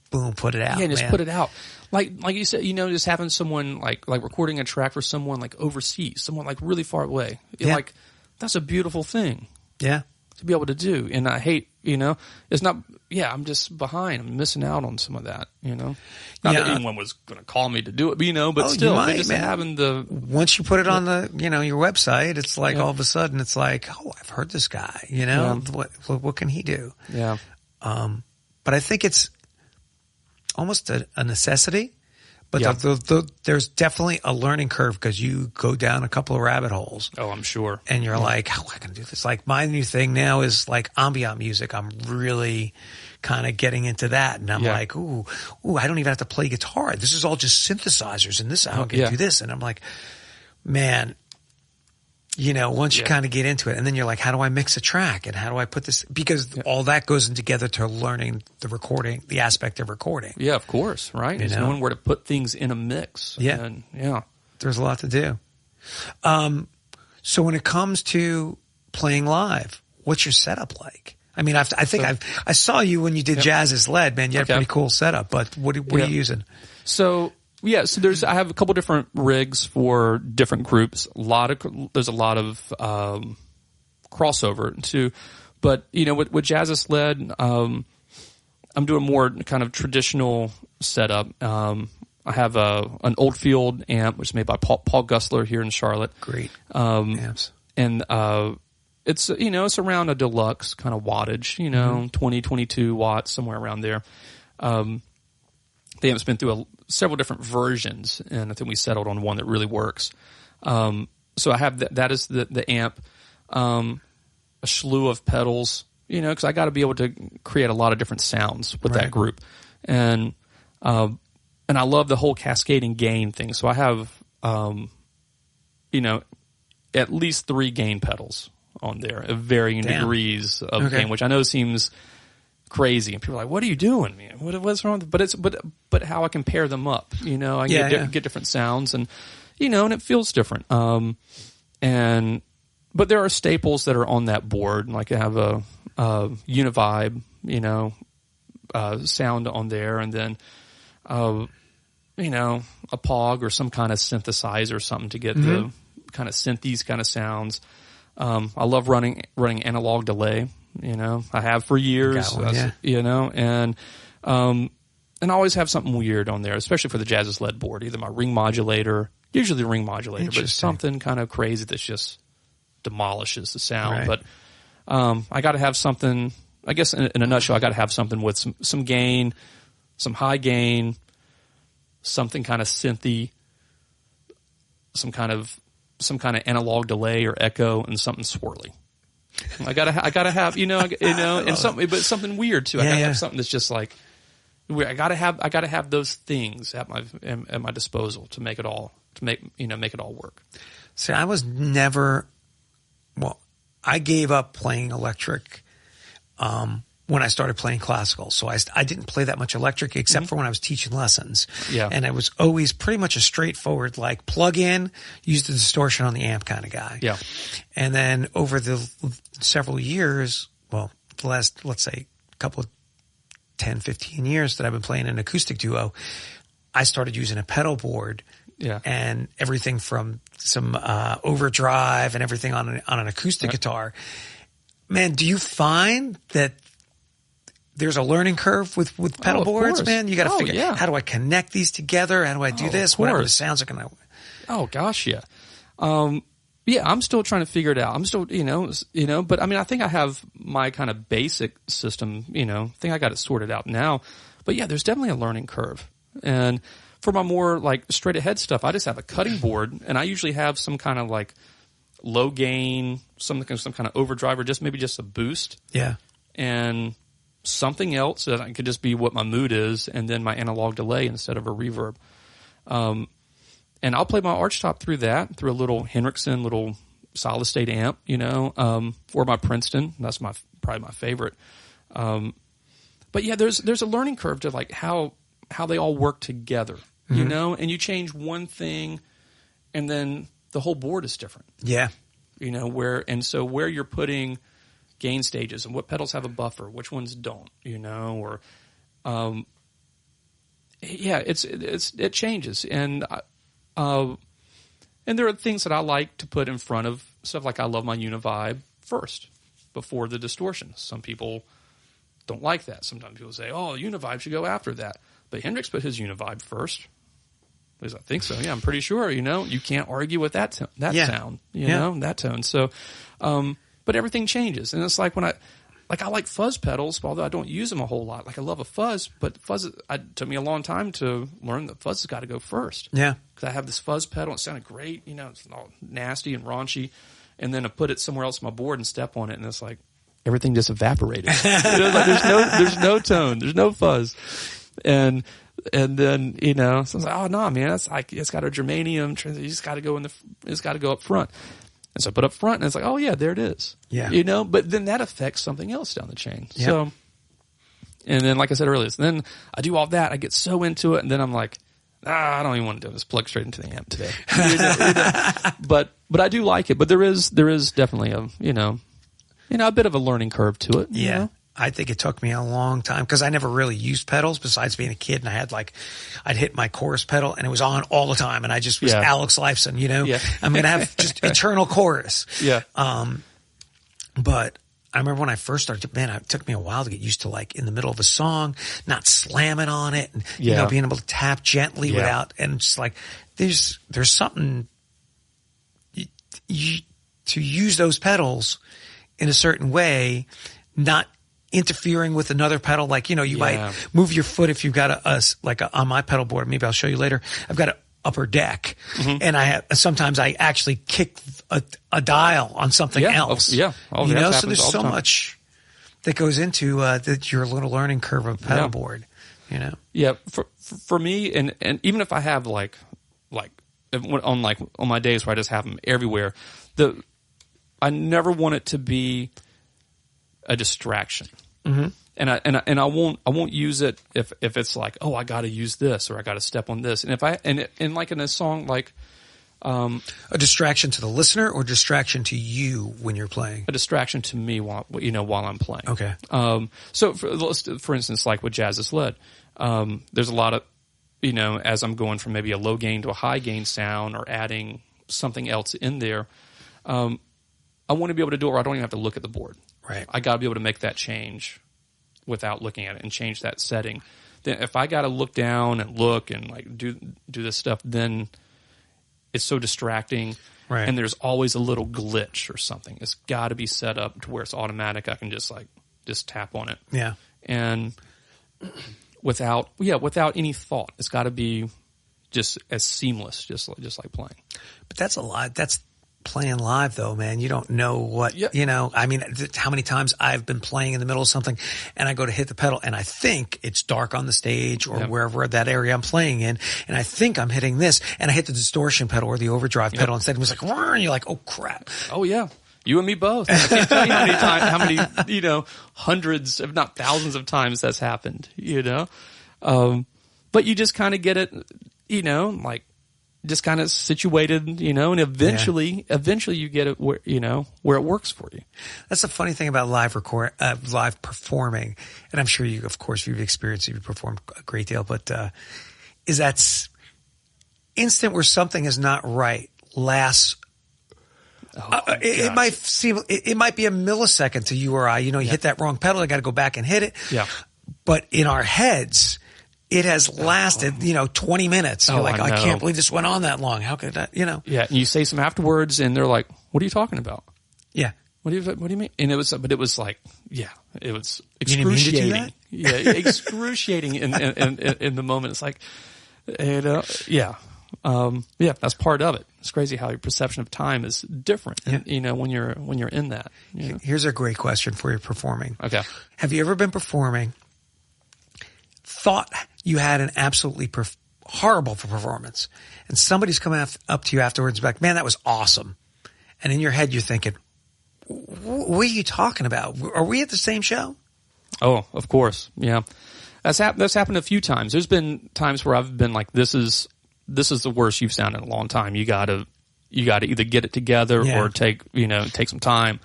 B: boom, put it out.
C: Yeah, just put it out. Like you said, just having someone like recording a track for someone like overseas, someone like really far away. Like, that's a beautiful thing.
B: Yeah.
C: To be able to do. And I hate, it's not, I'm just behind. I'm missing out on some of that, Not that anyone was going to call me to do it, but still, having the.
B: Once you put it on the, your website, it's like all of a sudden it's like, oh, I've heard this guy, what can he do?
C: Yeah.
B: But I think it's almost a necessity, but there's definitely a learning curve because you go down a couple of rabbit holes.
C: Oh, I'm sure.
B: And you're like, how am I going to do this? Like, my new thing now is like ambient music. I'm really kind of getting into that. And I'm like, ooh, I don't even have to play guitar. This is all just synthesizers and this, I can do this. And I'm like, man, once you kind of get into it, and then you're like, how do I mix a track and how do I put this? Because all that goes in together to learning the recording, the aspect of recording.
C: Yeah, of course, right? There's knowing where to put things in a mix.
B: Yeah.
C: And,
B: there's a lot to do. So when it comes to playing live, what's your setup like? I mean, I saw you when you did Jazz is Lead, man. You had a pretty cool setup, but what are you using?
C: So I have a couple different rigs for different groups. There's a lot of crossover too, but with Jazz is Lead, I'm doing more kind of traditional setup. I have an Oldfield amp, which is made by Paul Gussler here in Charlotte.
B: Great amps,
C: and it's it's around a deluxe kind of wattage, 20, 22 watts, somewhere around there. The amp's been through several different versions, and I think we settled on one that really works. So I have that is the amp, a slew of pedals, because I got to be able to create a lot of different sounds with that group, and I love the whole cascading gain thing. So I have, at least 3 gain pedals on there of varying degrees of gain, which I know seems crazy, and people are like, "What are you doing, man? What's wrong?" But how I can pair them up, I get different sounds, and and it feels different. But there are staples that are on that board, like I have a Univibe, sound on there, and then a Pog or some kind of synthesizer or something to get the kind of synthy kind of sounds. I love running analog delay. I have for years, and I always have something weird on there, especially for the Jazz is Lead board, either my ring modulator, usually the ring modulator, but it's something kind of crazy that just demolishes the sound. But I got to have something, I guess in a nutshell, I got to have something with some gain, some high gain, something kind of synthy, some kind of analog delay or echo, and something swirly. I gotta have, and something weird too. I gotta have something that's just like weird. I gotta have those things at my disposal to make it all work.
B: See, I was never. Well, I gave up playing electric when I started playing classical. So I didn't play that much electric except for when I was teaching lessons. Yeah. And I was always pretty much a straightforward, like plug in, use the distortion on the amp kind of guy.
C: Yeah.
B: And then over the several years, the last, let's say a couple of 10, 15 years that I've been playing an acoustic duo, I started using a pedal board. Yeah. And everything from some overdrive and everything on an acoustic guitar. Man, do you find that there's a learning curve with pedal boards, man? You got to figure out, how do I connect these together? How do I do this? Whatever the sounds are going to.
C: Oh gosh, yeah. I'm still trying to figure it out. I'm still, but I mean, I think I have my kind of basic system, I think I got it sorted out now. But yeah, there's definitely a learning curve. And for my more like straight ahead stuff, I just have a cutting board, and I usually have some kind of like low gain, some kind of overdrive, or just maybe just a boost.
B: Yeah.
C: And something else that could just be what my mood is, and then my analog delay instead of a reverb. And I'll play my archtop through that, through a little Hendrickson, little solid state amp, or my Princeton. That's probably my favorite. But yeah, there's a learning curve to like how they all work together, and you change one thing and then the whole board is different. Yeah. Where you're putting gain stages and what pedals have a buffer, which ones don't, it changes. And there are things that I like to put in front of stuff, like I love my Univibe first before the distortion. Some people don't like that. Sometimes people say, oh, Univibe should go after that. But Hendrix put his Univibe first. At least I think so. Yeah, I'm pretty sure. You can't argue with that sound. That tone. So, but everything changes, and it's like when I like fuzz pedals, although I don't use them a whole lot. Like I love a fuzz, but fuzz it took me a long time to learn that fuzz has got to go first. Yeah, because I have this fuzz pedal. It sounded great. It's all nasty and raunchy, and then I put it somewhere else on my board and step on it, and it's like everything just evaporated. There's no tone, there's no fuzz, and then so I was like, oh no, man, it's got a germanium. You just got to go it's got to go up front. And so I put up front, and it's like, oh yeah, there it is. Yeah, but then that affects something else down the chain. Yep. So, and then like I said earlier, then I do all that. I get so into it, and then I'm like, I don't even want to do this. Plug straight into the amp today. But I do like it. But there is definitely a bit of a learning curve to it.
B: Yeah. I think it took me a long time because I never really used pedals besides being a kid, and I had I'd hit my chorus pedal and it was on all the time, and I just was Alex Lifeson, I'm going to have just eternal chorus. Yeah. But I remember when I first started, man, it took me a while to get used to in the middle of a song, not slamming on it and, being able to tap gently without, and just there's something to use those pedals in a certain way, not interfering with another pedal. You might move your foot if you've got on my pedal board, maybe I'll show you later, I've got an upper deck, and sometimes I actually kick a dial on something else. So there's so much that goes into your little learning curve of pedal board,
C: Yeah, for me, and even if I have on my days where I just have them everywhere, I never want it to be a distraction. Mm-hmm. And I won't use it if it's like, oh, I got to use this or I got to step on this. And if in a song
B: a distraction to the listener or distraction to you when you're playing,
C: a distraction to me while I'm playing. Okay. So for instance, like with Jazz Is Lead, there's a lot of as I'm going from maybe a low gain to a high gain sound or adding something else in there, I want to be able to do it where I don't even have to look at the board. Right. I got to be able to make that change without looking at it and change that setting. Then if I got to look down and look and do this stuff, then it's so distracting. Right. And there's always a little glitch or something. It's got to be set up to where it's automatic. I can just tap on it. Yeah. And without any thought, it's got to be just as seamless, just like playing.
B: But that's a lot. That's playing live though, man. You don't know what, I mean, how many times I've been playing in the middle of something and I go to hit the pedal and I think it's dark on the stage or wherever that area I'm playing in, and I think I'm hitting this and I hit the distortion pedal or the overdrive pedal instead. It was like, and you're like, oh crap.
C: Oh yeah. You and me both. I can't tell you how many hundreds, if not thousands of times that's happened, but you just kind of get it, just kind of situated, and eventually you get it where it works for you.
B: That's the funny thing about live performing, and I'm sure you've experienced it, you've performed a great deal, but is that instant where something is not right lasts. It might seem it might be a millisecond to you or I. You hit that wrong pedal, I got to go back and hit it. Yeah, but in our heads, it has lasted, 20 minutes. You're like, I can't believe this went on that long. How could that,
C: Yeah, and you say some afterwards, and they're like, "What are you talking about?"
B: Yeah.
C: What do you mean? And it was excruciating. Yeah, excruciing in the moment. It's like, that's part of it. It's crazy how your perception of time is different. Yeah. When you're in that.
B: Here's a great question for you performing.
C: Okay.
B: Have you ever been performing? Thought you had an absolutely horrible for performance, and somebody's coming up to you afterwards and be like, man, that was awesome. And in your head, you're thinking, what are you talking about? Are we at the same show?
C: Oh, of course. Yeah. That's happened a few times. There's been times where I've been like, this is the worst you've sounded in a long time. You gotta either get it together or take some time.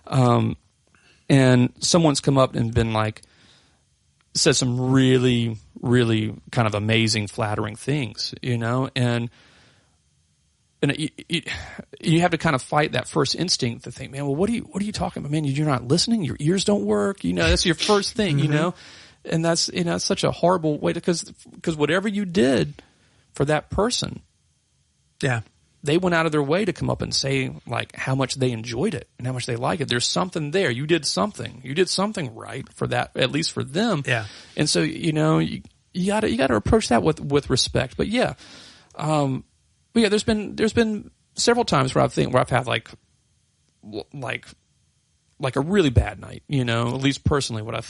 C: And someone's come up and been like, said some really, really kind of amazing, flattering things, and you have to kind of fight that first instinct to think, man, well, what are you talking about? Man, you're not listening. Your ears don't work. That's your first thing, and that's, it's such a horrible way because whatever you did for that person, they went out of their way to come up and say like how much they enjoyed it and how much they like it. There's something there. You did something right for that, at least for them. Yeah. And so, you gotta approach that with respect. But there's been several times where I've had like a really bad night, at least personally what I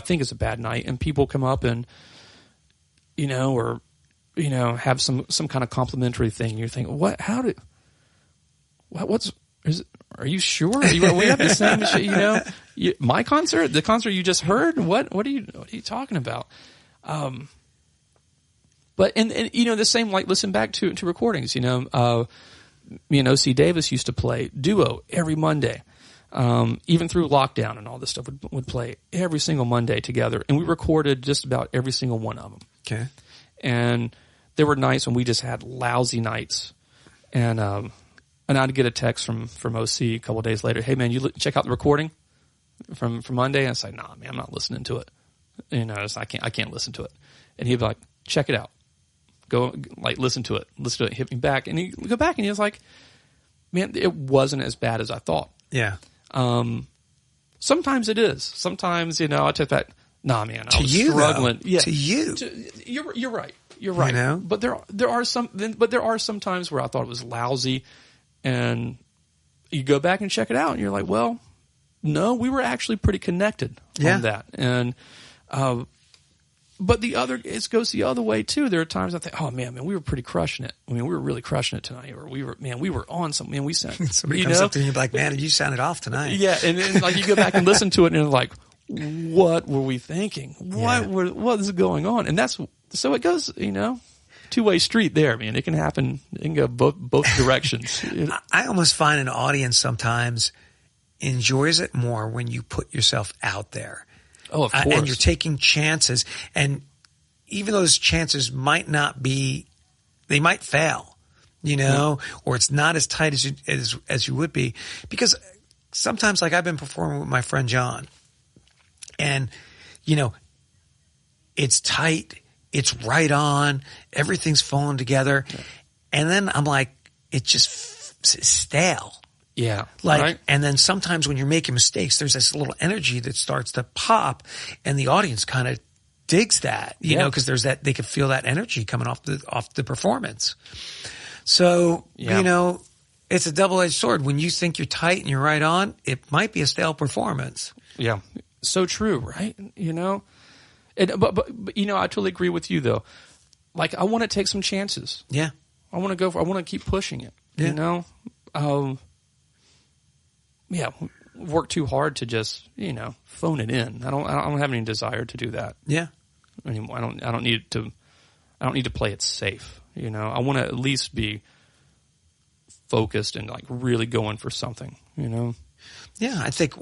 C: think is a bad night, and people come up and, or, have some kind of complimentary thing. You're thinking, are you sure? Are we have the same shit, my concert, the concert you just heard? What are you talking about? But and the same, like, listen back to recordings, me and O.C. Davis used to play duo every Monday. Even through lockdown and all this stuff would play every single Monday together, and we recorded just about every single one of them. Okay. And there were nights when we just had lousy nights, and I'd get a text from OC a couple of days later. Hey man, you check out the recording from Monday? And I say, nah, man, I'm not listening to it. I can't listen to it. And he'd be like, check it out. Go, like, listen to it. Hit me back, and he'd go back, and he was like, man, it wasn't as bad as I thought. Yeah. Sometimes it is. Sometimes, I took that. Nah, man, I was struggling. Yeah. To you. You're right. You're right. But there are some times where I thought it was lousy, and you go back and check it out, and you're like, well, no, we were actually pretty connected on that. And but it goes the other way too. There are times I think, oh man, we were pretty crushing it. I mean, we were really crushing it tonight, or we were on something. Man, we sounded.
B: Somebody comes up to you and you're like, man, you sounded off tonight.
C: Yeah, and then like you go back and listen to it, and you're like, what were we thinking? What is going on? And so it goes, two-way street there, man. It can happen. It can go both directions.
B: I almost find an audience sometimes enjoys it more when you put yourself out there.
C: Oh, of course.
B: And you're taking chances, and even those chances might not be, they might fail, or it's not as tight as you would be, because sometimes, like, I've been performing with my friend John, and it's tight, it's right on, everything's falling together, and then I'm like, it's just stale.
C: Yeah.
B: Right. And then sometimes when you're making mistakes, there's this little energy that starts to pop, and the audience kind of digs that, because there's that, they can feel that energy coming off the performance. So, it's a double-edged sword. When you think you're tight and you're right on, it might be a stale performance.
C: Yeah. So true, right? But I totally agree with you though. Like, I want to take some chances. Yeah. I want to keep pushing it, work too hard to just, phone it in. I don't have any desire to do that. Yeah. Anymore. I don't need to play it safe. I want to at least be focused and like really going for something,
B: Yeah, I think,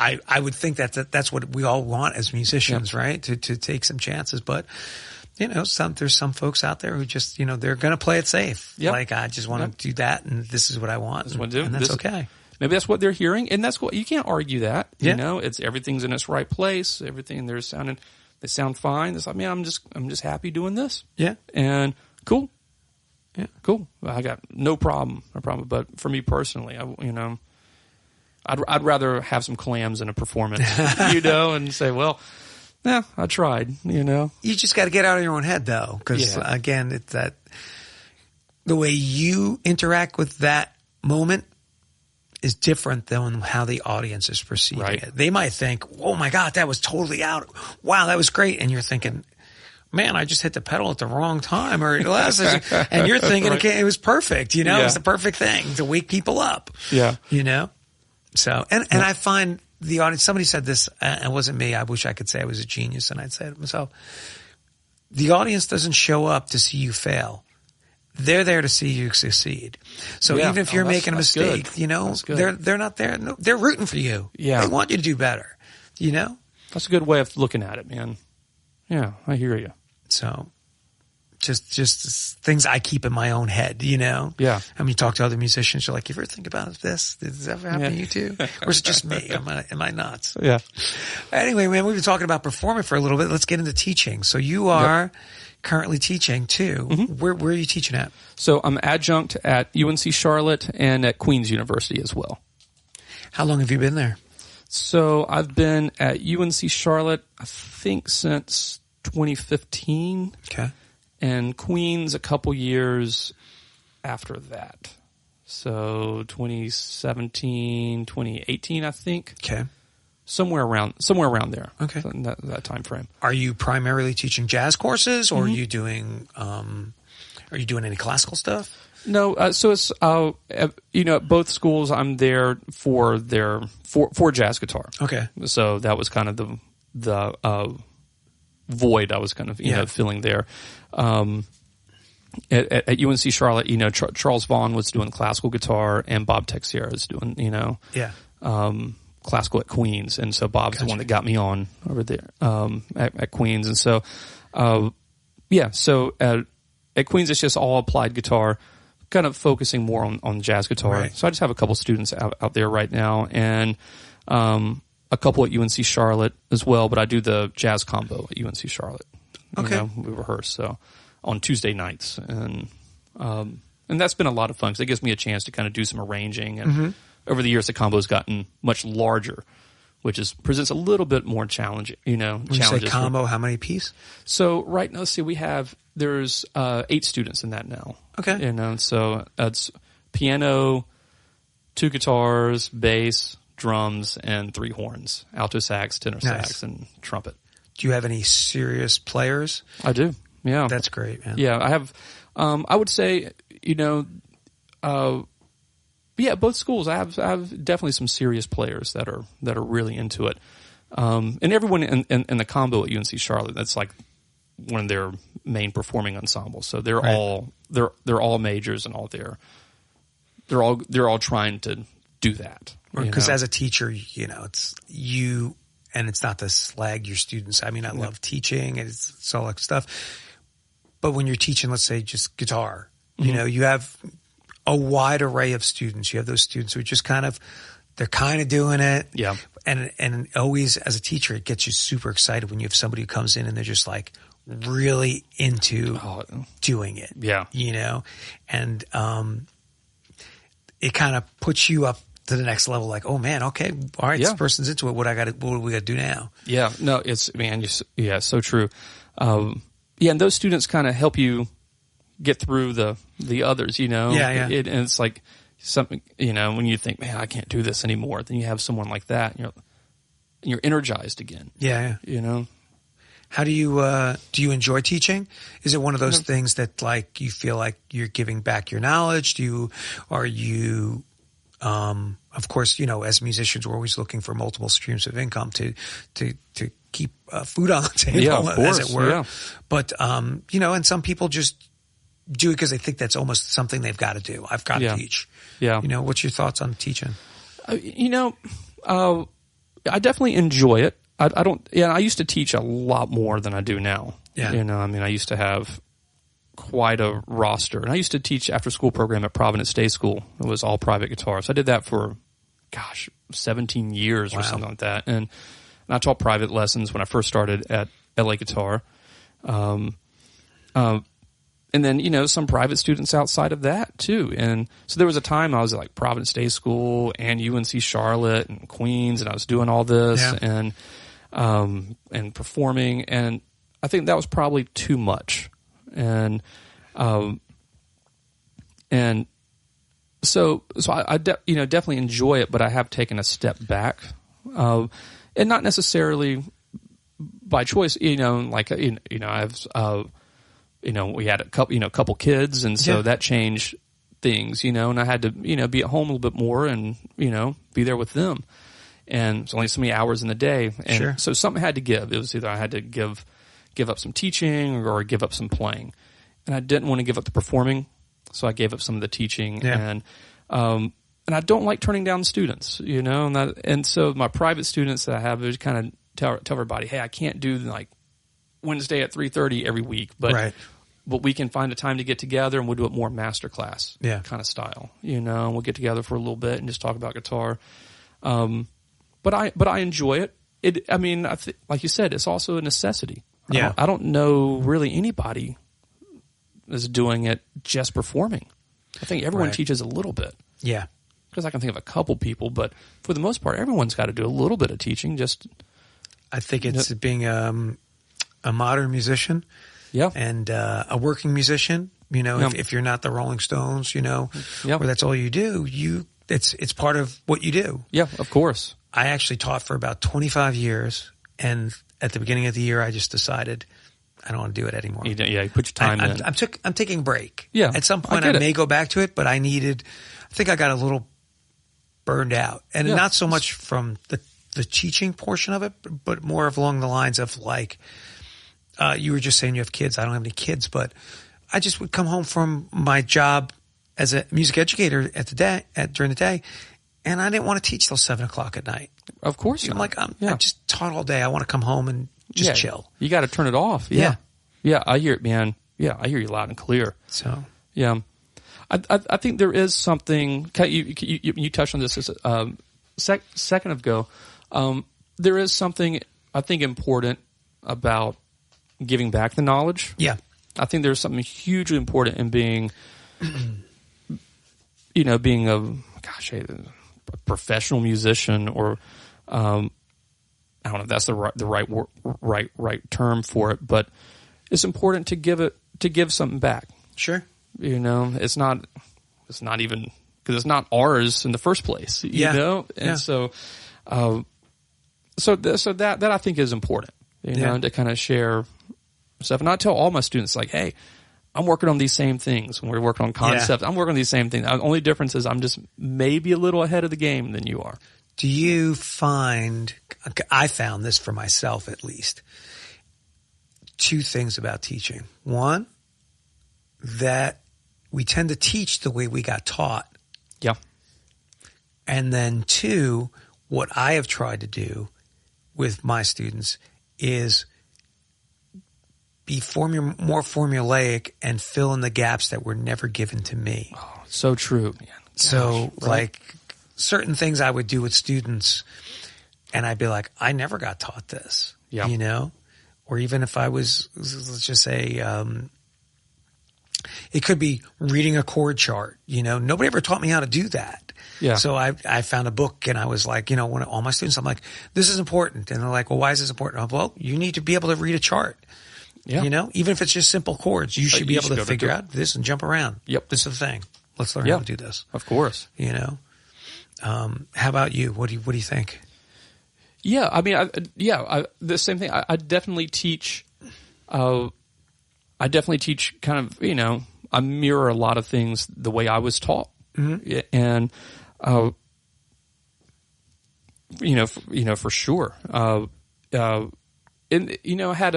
B: I would think that's what we all want as musicians, right? To take some chances, but there's some folks out there who just, they're going to play it safe. Yep. Like, I just want to do that, and this is what I want. And that's okay.
C: Maybe that's what they're hearing, and that's what you can't argue that. It's everything's in its right place. Everything they sound fine. It's like, man, I'm just happy doing this. Yeah, and cool. Yeah, cool. I got no problem. But for me personally, I'd rather have some clams in a performance, and say, well, yeah, I tried.
B: You just got to get out of your own head, though, because again, it's that the way you interact with that moment is different than how the audience is perceiving it. They might think, oh my God, that was totally out. Wow, that was great. And you're thinking, man, I just hit the pedal at the wrong time, or and you're thinking,
C: Right.
B: okay, it was perfect. You know,
C: Yeah.
B: it was the perfect thing to wake people up.
C: Yeah.
B: You know, so and I find the audience. Somebody said this, and it wasn't me. I wish I could say I was a genius, and I'd say it myself. The audience doesn't show up to see you fail. They're there to see you succeed. So
C: Yeah.
B: even if you're making a
C: that's
B: mistake,
C: good.
B: you know,
C: That's good.
B: they're not there. No, they're rooting for you.
C: Yeah.
B: They want you to do better, you know?
C: That's a good way of looking at it, man. Yeah, I hear you.
B: So just things I keep in my own head, you know?
C: Yeah.
B: I mean, you talk to other musicians, you're like, you ever think about this? Does that ever happen to you too? Or is it just me? Am I nuts?
C: Yeah.
B: Anyway, man, we've been talking about performing for a little bit. Let's get into teaching. So you are currently teaching too.
C: Mm-hmm.
B: Where are you teaching at?
C: So I'm adjunct at UNC Charlotte and at Queen's University as well.
B: How long have you been there?
C: So I've been at UNC Charlotte, I think, since 2015,
B: Okay.
C: and Queen's a couple years after that. So 2017, 2018, I think,
B: Okay.
C: somewhere around there.
B: Okay.
C: In that time frame.
B: Are you primarily teaching jazz courses, or
C: Mm-hmm.
B: are you doing any classical stuff?
C: No, so it's at both schools I'm there for jazz guitar.
B: Okay.
C: So that was kind of the void I was kind of filling there. At UNC Charlotte, Charles Vaughn was doing classical guitar, and Bob Texiera is doing classical at Queen's, and so Bob's the one that got me on over there at Queen's, and so so at Queen's it's just all applied guitar, kind of focusing more on jazz guitar.
B: Right.
C: So I just have a couple students out there right now, and a couple at UNC Charlotte as well, but I do the jazz combo at UNC Charlotte.
B: Okay.
C: We rehearse on Tuesday nights, and that's been a lot of fun because it gives me a chance to kind of do some arranging. And over the years, the combo's gotten much larger, which presents a little bit more challenging.
B: When you say combo, how many piece?
C: So right now, there's 8 students in that now.
B: Okay.
C: So it's piano, 2 guitars, bass, drums, and 3 horns: alto sax, tenor sax, and trumpet.
B: Do you have any serious players?
C: I do. Yeah,
B: That's great, man.
C: Yeah, I have. I would say, both schools. I have definitely some serious players that are really into it, and everyone in the combo at UNC Charlotte. That's like one of their main performing ensembles. So they're all majors, and they're all trying to do that.
B: Because as a teacher, it's you, and it's not to slag your students. I mean, I love teaching, and it's all that stuff. But when you're teaching, let's say just guitar, you have a wide array of students. You have those students who are just they're kind of doing it.
C: Yeah.
B: And always as a teacher, it gets you super excited when you have somebody who comes in and they're just like really into doing it.
C: Yeah.
B: And it kind of puts you up to the next level. Like, oh man, okay, all right, this person's into it. What do we got to do now? Yeah.
C: No, it's so true. And those students kind of help you get through the others,
B: Yeah.
C: And it's like something, when you think, man, I can't do this anymore, then you have someone like that, and you're energized again.
B: Yeah. How do you enjoy teaching? Is it one of those things that like you feel like you're giving back your knowledge? Of course, as musicians, we're always looking for multiple streams of income to keep food on the table, as it were. Yeah. But, and some people just do it because they think that's almost something they've got to do. I've got to teach. Yeah. What's your thoughts on teaching?
C: I definitely enjoy it. I used to teach a lot more than I do now.
B: Yeah.
C: I used to have quite a roster, and I used to teach after school program at Providence Day School. It was all private guitar. So I did that for, 17 years or something like that. And I taught private lessons when I first started at LA Guitar. And then, some private students outside of that too. And so there was a time I was at like Providence Day School and UNC Charlotte and Queens, and I was doing all this and performing. And I think that was probably too much. And so I definitely enjoy it, but I have taken a step back, and not necessarily by choice, like, I've, we had a couple kids, and so that changed things, and I had to, be at home a little bit more and, be there with them. And it's only so many hours in the day. And so something had to give. It was either I had to give up some teaching or give up some playing. And I didn't want to give up the performing, so I gave up some of the teaching. And I don't like turning down students, and so my private students that I have, I just kind of tell everybody, hey, I can't do like Wednesday at 3:30 every week, but we can find a time to get together and we'll do it more masterclass kind of style, and we'll get together for a little bit and just talk about guitar. But I enjoy it. Like you said, it's also a necessity. I don't know really anybody is doing it just performing. I think everyone teaches a little bit. Yeah. Because I can think of a couple people, but for the most part, everyone's got to do a little bit of teaching.
B: I think it's being a modern musician, and a working musician. If you're not the Rolling Stones, where that's all you do, it's part of what you do.
C: Yeah, of course.
B: I actually taught for about 25 years, and at the beginning of the year, I just decided I don't want to do it anymore.
C: You put your time in.
B: I'm taking a break.
C: Yeah,
B: at some point I may go back to it, but I think I got a little burned out, and not so much from the teaching portion of it, but more of along the lines of like, you were just saying you have kids. I don't have any kids, but I just would come home from my job as a music educator during the day, and I didn't want to teach till 7 o'clock at night.
C: Of course,
B: I'm like, I just taught all day. I want to come home and just chill.
C: You got to turn it off. Yeah, I hear it, man. Yeah, I hear you loud and clear.
B: So
C: I think there is something. You touched on this a second ago. There is something I think important about giving back the knowledge.
B: Yeah,
C: I think there's something hugely important in being, being a professional musician, or I don't know if that's the right term for it, but it's important to give something back.
B: Sure.
C: It's not even, because it's not ours in the first place, and so that I think is important, to kind of share stuff. And I tell all my students, like, hey, I'm working on these same things. When we're working on concepts, I'm working on these same things. The only difference is I'm just maybe a little ahead of the game than you are.
B: Do you find, I found this for myself at least, two things about teaching. One, that we tend to teach the way we got taught.
C: Yeah.
B: And then two, what I have tried to do with my students is be more formulaic and fill in the gaps that were never given to me.
C: Oh, so true, man.
B: So like certain things I would do with students, and I'd be like, I never got taught this, or even if I was, let's just say, it could be reading a chord chart, nobody ever taught me how to do that.
C: Yeah.
B: So I found a book, and I was like, when all my students, I'm like, this is important. And they're like, well, why is this important? Well, you need to be able to read a chart. Yeah. Even if it's just simple chords, you should be able to figure out this and jump around.
C: Yep.
B: This is the thing. Let's learn how to do this.
C: Of course.
B: How about you? What do you think?
C: Yeah. I mean, the same thing. I definitely teach, kind of, I mirror a lot of things the way I was taught. Mm-hmm. And, for sure. I had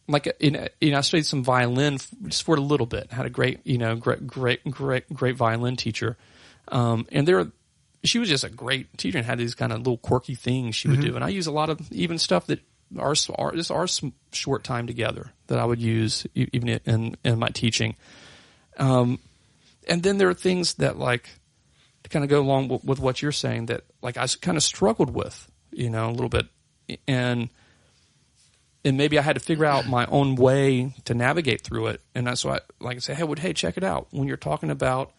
C: I studied some violin just for a little bit. I had a great violin teacher. And she was just a great teacher and had these kind of little quirky things she would do. And I use a lot of even stuff that our short time together that I would use even in my teaching. And then there are things that, like, to kind of go along with what you're saying, that like I kind of struggled with, a little bit, and maybe I had to figure out my own way to navigate through it. And that's why I say, hey, check it out. When you're talking about,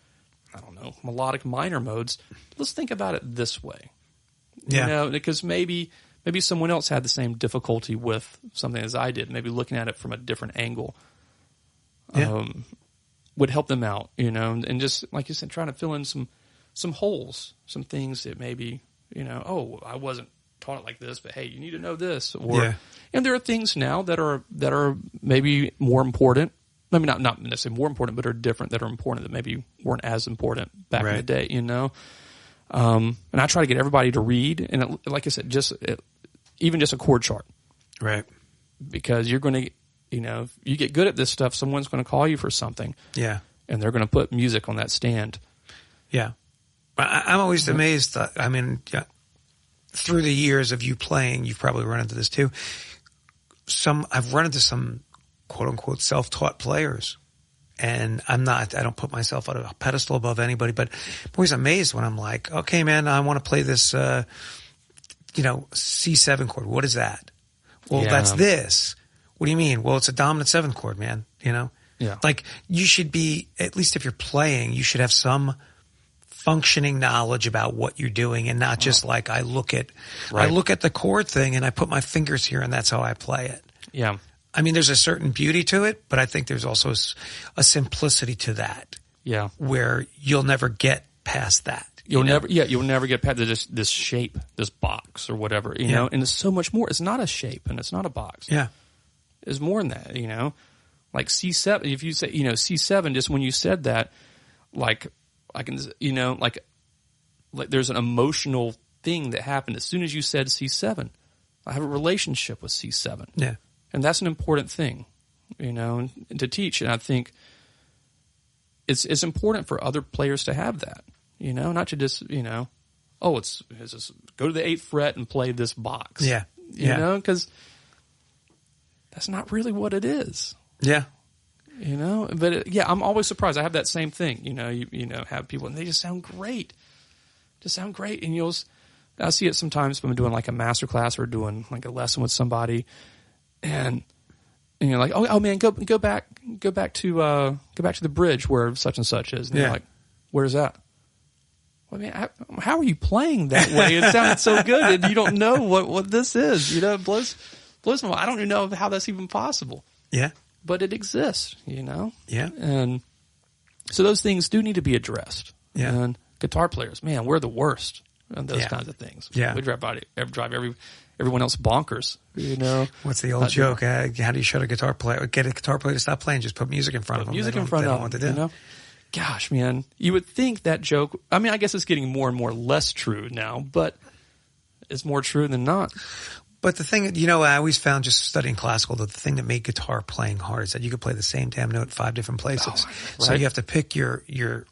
C: I don't know, melodic minor modes, let's think about it this way.
B: Yeah.
C: Because maybe someone else had the same difficulty with something as I did. Maybe looking at it from a different angle would help them out, and just, like you said, trying to fill in some holes, some things that maybe, I wasn't taught it like this, but hey, you need to know this. Or and there are things now that are maybe more important. I mean, not necessarily more important, but are different, that are important, that maybe weren't as important back in the day, you know? And I try to get everybody to read, and like I said, even just a chord chart.
B: Right.
C: Because you're going to, you know, if you get good at this stuff, someone's going to call you for something.
B: Yeah.
C: And they're going to put music on that stand.
B: Yeah. I'm always amazed. I mean, through the years of you playing, you've probably run into this too. I've run into some quote unquote self-taught players, and I don't put myself on a pedestal above anybody, but I'm always amazed when I'm like, okay, man, I want to play this, C7 chord. What is that? Well, that's this. What do you mean? Well, it's a dominant 7th chord, man. You know?
C: Yeah.
B: Like, you should be, at least if you're playing, you should have some functioning knowledge about what you're doing, and not just like I look at the chord thing and I put my fingers here and that's how I play it.
C: Yeah.
B: I mean, there's a certain beauty to it, but I think there's also a simplicity to that.
C: Yeah.
B: Where you'll never get past that.
C: You'll never get past this shape, this box or whatever, you know, and it's so much more. It's not a shape and it's not a box.
B: Yeah.
C: It's more than that, you know, like C7, if you say, you know, C7, just when you said that, like I can, you know, like there's an emotional thing that happened as soon as you said C7. I have a relationship with C7.
B: Yeah.
C: And that's an important thing, you know, to teach. And I think it's important for other players to have that, you know, not to just, you know, it's just go to the 8th fret and play this box.
B: Yeah.
C: You know, because that's not really what it is.
B: Yeah.
C: You know, but I'm always surprised. I have that same thing, you know, you know, have people and they just sound great. And I see it sometimes when I'm doing like a master class or doing like a lesson with somebody. And you're like, oh man, go back to the bridge where such and such is. And you're like, where's that? Well, I mean, how are you playing that way? It sounds so good, and you don't know what this is. You know, it blows my mind. I don't even know how that's even possible.
B: Yeah,
C: but it exists. You know.
B: Yeah, and
C: so those things do need to be addressed.
B: Yeah,
C: and guitar players, man, we're the worst on those kinds of things.
B: Yeah,
C: we drive everyone else bonkers, you know.
B: What's the old joke? How do you shut a guitar player? Get a guitar player to stop playing? Just put music in front of them.
C: Music in front of them. What to do. You know? Gosh, man, you would think that joke. I mean, I guess it's getting more and more less true now, but it's more true than not.
B: But the thing, you know, I always found just studying classical that the thing that made guitar playing hard is that you could play the same damn note 5 different places. So you have to pick your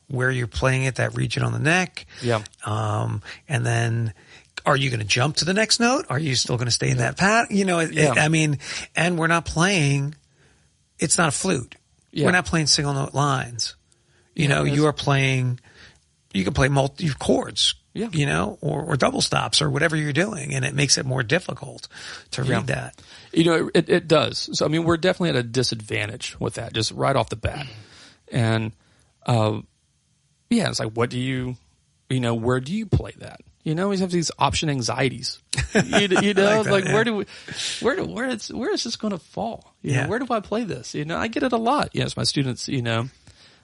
B: where you're playing it, that region on the neck.
C: Yeah.
B: And then, are you going to jump to the next note? Are you still going to stay in that pattern? You know, I mean, and we're not playing. It's not a flute. Yeah. We're not playing single note lines. You know, you are playing. You can play multi chords. Yeah. You know, or double stops or whatever you're doing, and it makes it more difficult to read that.
C: You know, it does. So I mean, we're definitely at a disadvantage with that, just right off the bat. And it's like, what do you know, where do you play that? You know, we have these option anxieties. You know, like where is this going to fall? You know, where do I play this? You know, I get it a lot. Yes, my students, you know,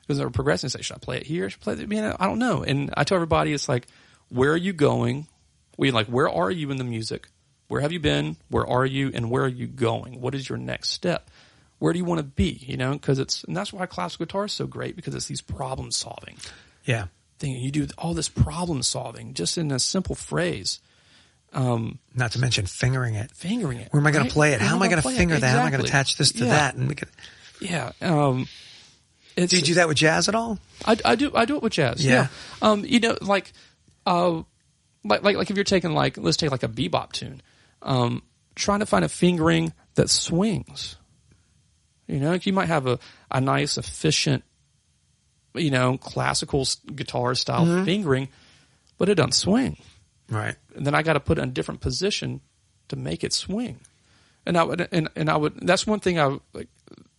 C: because they're progressing, say, should I play it here? Should I play it? Man, I don't know. And I tell everybody, it's like, where are you going? Where are you in the music? Where have you been? Where are you? And where are you going? What is your next step? Where do you want to be? You know, and that's why classical guitar is so great, because it's these problem solving.
B: Yeah.
C: Thing. You do all this problem solving just in a simple phrase.
B: Not to mention fingering it.
C: Where
B: am I going to play it? How am I going to finger that? Exactly. How am I going to attach this to that? And we could.
C: Yeah.
B: Do you do that with jazz at all?
C: I do it with jazz. Yeah. You know, like if you're taking let's take like a bebop tune, trying to find a fingering that swings. You know, you might have a nice, efficient, you know, classical guitar style fingering, but it doesn't swing.
B: Right.
C: And then I got to put it in a different position to make it swing. And I would, that's one thing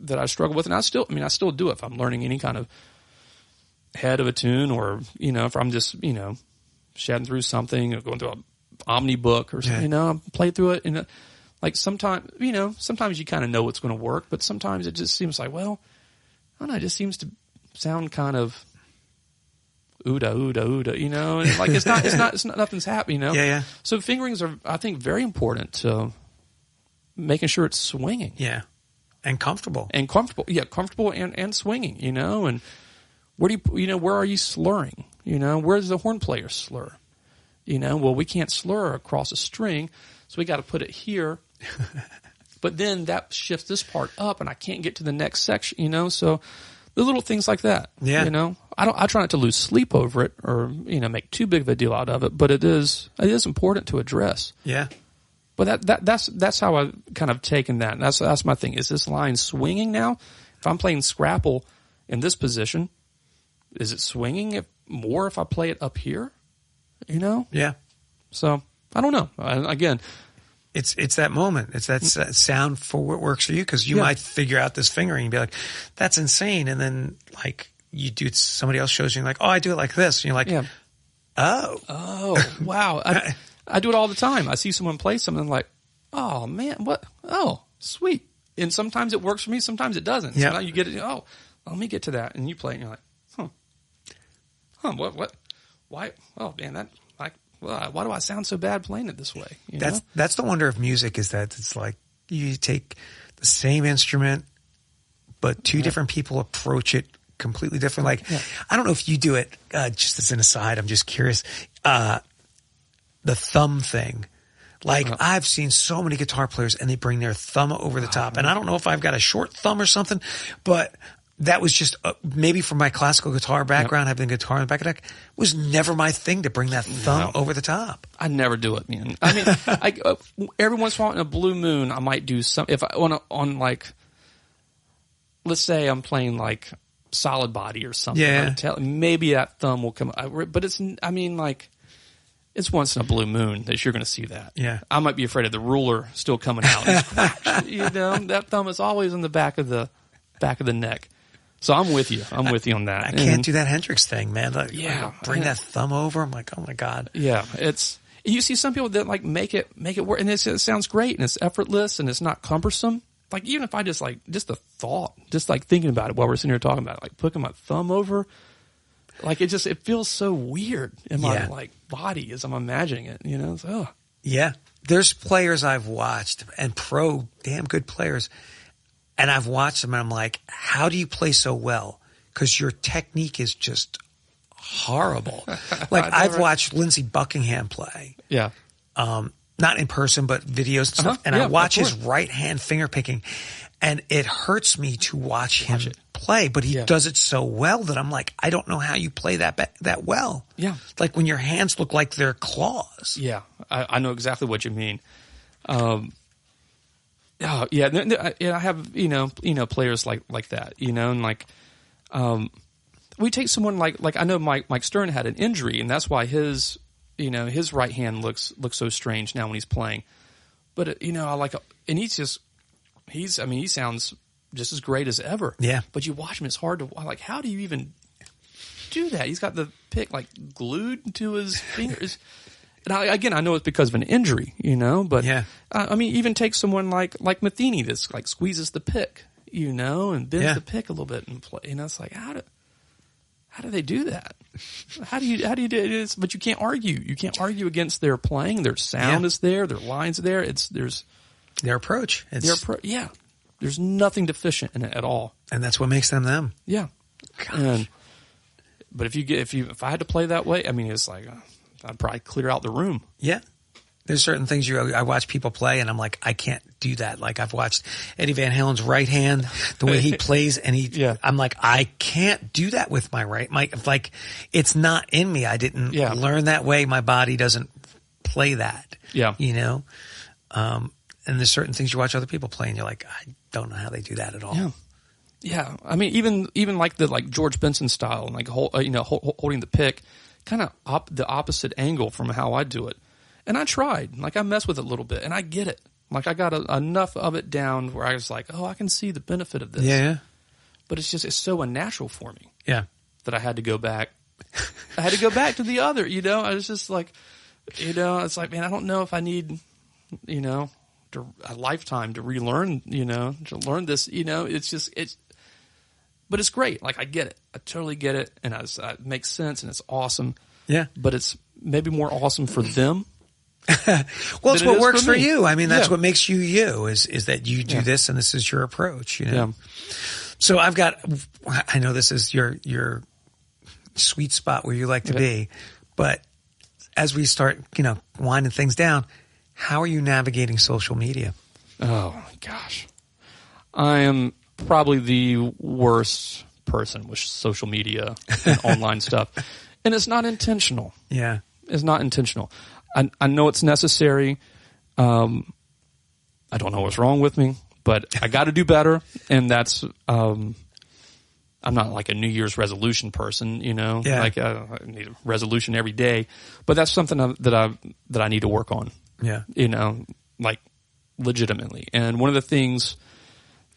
C: that I struggle with. And I still do it if I'm learning any kind of head of a tune, or, you know, if I'm just, you know, shedding through something or going through an Omni book or something, you know, I play through it. And like sometimes you kind of know what's going to work, but sometimes it just seems like, well, I don't know, it just seems to sound kind of ooda, ooda, ooda, you know, and like it's not nothing's happening, you know.
B: Yeah.
C: So fingerings are, I think, very important to making sure it's swinging.
B: Yeah. And comfortable.
C: Yeah, comfortable and swinging, you know. And where are you slurring? You know, where does the horn player slur? You know, well, we can't slur across a string, so we got to put it here. But then that shifts this part up, and I can't get to the next section, you know. So the little things like that,
B: yeah.
C: You know, I try not to lose sleep over it or, you know, make too big of a deal out of it. But it is important to address.
B: Yeah.
C: But that's how I've kind of taken that. And that's my thing. Is this line swinging now? If I'm playing Scrapple in this position, is it swinging more if I play it up here? You know?
B: Yeah.
C: So I don't know. Again,
B: it's that moment. It's that sound for what works for you, because you might figure out this fingering and be like, that's insane. And then like you do, somebody else shows you, like, oh, I do it like this. And you're like, oh,
C: wow. I do it all the time. I see someone play something like, oh man, what? Oh, sweet. And sometimes it works for me. Sometimes it doesn't.
B: Yeah.
C: Sometimes you get it. Oh, let me get to that. And you play it and you're like, what? Why? Oh man, that like, why do I sound so bad playing it this way? You know?
B: That's the wonder of music, is that it's like you take the same instrument, but two different people approach it completely different. Like, I don't know if you do it, just as an aside, I'm just curious, the thumb thing. Like, I've seen so many guitar players and they bring their thumb over the top. And I don't know if I've got a short thumb or something, but that was just maybe from my classical guitar background, having the guitar in the back of the deck, was never my thing to bring that thumb over the top.
C: I never do it, man. I mean, every once in a while in a blue moon, I might do some. If I on like, let's say I'm playing like Solid Body or something.
B: Yeah.
C: Maybe that thumb will come. But it's, I mean, like, it's once in a blue moon that you're going to see that.
B: Yeah.
C: I might be afraid of the ruler still coming out. You know, that thumb is always in the back of the neck. So I'm with you. I'm with you on that.
B: I can't do that Hendrix thing, man. Like, bring that thumb over. I'm like, oh my God.
C: Yeah. You see some people that like make it work, and it sounds great, and it's effortless, and it's not cumbersome. Like, even if I just the thought, just like thinking about it while we're sitting here talking about it, like putting my thumb over, like it feels so weird in my like body as I'm imagining it, you know? So,
B: yeah. There's players I've watched, and damn good players, and I've watched them and I'm like, how do you play so well? Because your technique is just horrible. Like, I've watched Lindsey Buckingham play.
C: Yeah.
B: Not in person, but videos and stuff. And I watch his right hand finger picking, and it hurts me to watch him play, but he does it so well that I'm like, I don't know how you play that well. Yeah. Like when your hands look like they're claws.
C: Yeah. I know exactly what you mean. I have, players like that, and like, we take someone like I know Mike Stern had an injury, and that's why his right hand looks so strange now when he's playing. But I like, and he sounds just as great as ever. Yeah. But you watch him, it's hard to like. How do you even do that? He's got the pick like glued to his fingers. And I know it's because of an injury, But even take someone like Matheny that's like squeezes the pick, and bends the pick a little bit and play. It's like, how do they do that? How do you do this? But you can't argue. You can't argue against their playing. Their sound is there. Their lines there. There's
B: their approach.
C: There's nothing deficient in it at all.
B: And that's what makes them them.
C: Yeah. But if I had to play that way, it's like I'd probably clear out the room. Yeah.
B: There's certain things I watch people play, and I'm like, I can't do that. Like, I've watched Eddie Van Halen's right hand, the way he plays, and I'm like, I can't do that with my right. Like, it's not in me. I didn't learn that way. My body doesn't play that. Yeah. And there's certain things you watch other people play, and you're like, I don't know how they do that at all. Yeah.
C: Yeah. Even like the George Benson style, and like holding the pick, kind of the opposite angle from how I do it. And I tried. Like, I mess with it a little bit, and I get it. Like, I got enough of it down where I was like, oh, I can see the benefit of this. Yeah. But it's so unnatural for me. Yeah. That I had to go back. I had to go back to the other, I was just like, it's like, man, I don't know if I need, a lifetime to relearn, to learn this, it's But it's great. Like, I get it. I totally get it. And it makes sense and it's awesome.
B: Yeah.
C: But it's maybe more awesome for them.
B: Well, it's what works for you. I mean, that's
C: Yeah.
B: what makes you you is that you do this and this is your approach, you know?
C: Yeah.
B: So I know this is your sweet spot where you like to be, but as we start, winding things down, how are you navigating social media?
C: Oh, gosh. I am probably the worst person with social media and online stuff. And it's not intentional.
B: Yeah.
C: It's not intentional. I know it's necessary. I don't know what's wrong with me, but I got to do better. And that's, I'm not like a New Year's resolution person, Yeah. Like I need a resolution every day, but that's something that I need to work on.
B: Yeah.
C: Like legitimately. And one of the things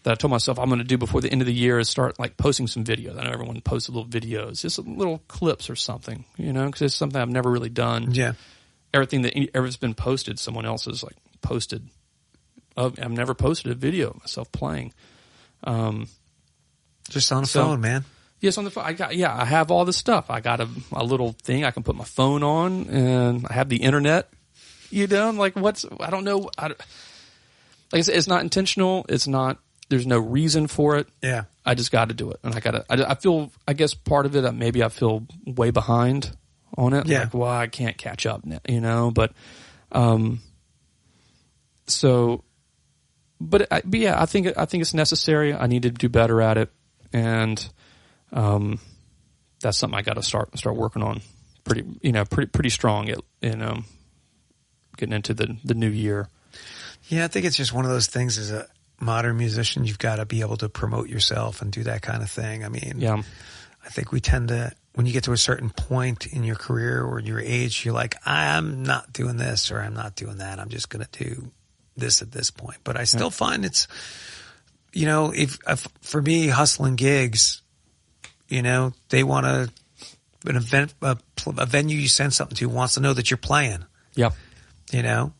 C: that I told myself I'm going to do before the end of the year is start like posting some videos. I know everyone posts little videos, just little clips or something, because it's something I've never really done.
B: Yeah.
C: Everything that ever's been posted, someone else has like posted. I've never posted a video of myself playing.
B: Just on the phone, man.
C: Yes, on the phone. I have all this stuff. I got a little thing I can put my phone on, and I have the internet. Like I don't know. Like I said, it's not intentional. It's not. There's no reason for it.
B: Yeah.
C: I just got to do it, and I feel. I guess part of it, maybe I feel way behind on it.
B: Yeah.
C: Like, well, I can't catch up now. But, yeah, I think it's necessary. I need to do better at it, and that's something I got to start working on. Pretty strong. Getting into the new year.
B: Yeah, I think it's just one of those things as a modern musician, you've got to be able to promote yourself and do that kind of thing. I mean,
C: yeah.
B: I think we tend to, when you get to a certain point in your career or your age, you're like, I'm not doing this or I'm not doing that. I'm just going to do this at this point. But I still find it's, if for me, hustling gigs, they want an event, a venue you send something to wants to know that you're playing.
C: Yeah.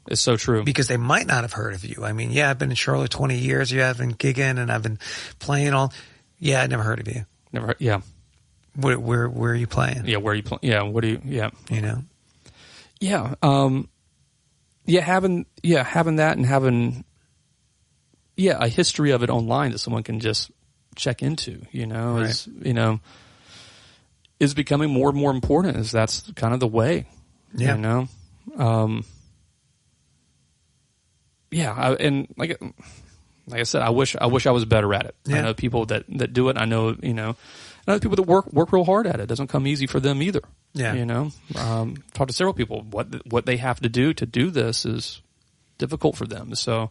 B: It's
C: so true.
B: Because they might not have heard of you. I mean, yeah, I've been in Charlotte 20 years. Yeah, I've been gigging and I've been playing all. Yeah, I never heard of you.
C: Never heard. Yeah.
B: Where are you playing?
C: Yeah, where are you playing? Yeah, what do you? Yeah.
B: Yeah.
C: Having that and having a history of it online that someone can just check into.
B: Right.
C: Is becoming more and more important. As that's kind of the way.
B: Yeah.
C: And like I said, I wish I was better at it.
B: Yeah.
C: I know people that do it. I know, I know people that work real hard at it. It doesn't come easy for them either.
B: Yeah.
C: Talked to several people. What they have to do this is difficult for them. So,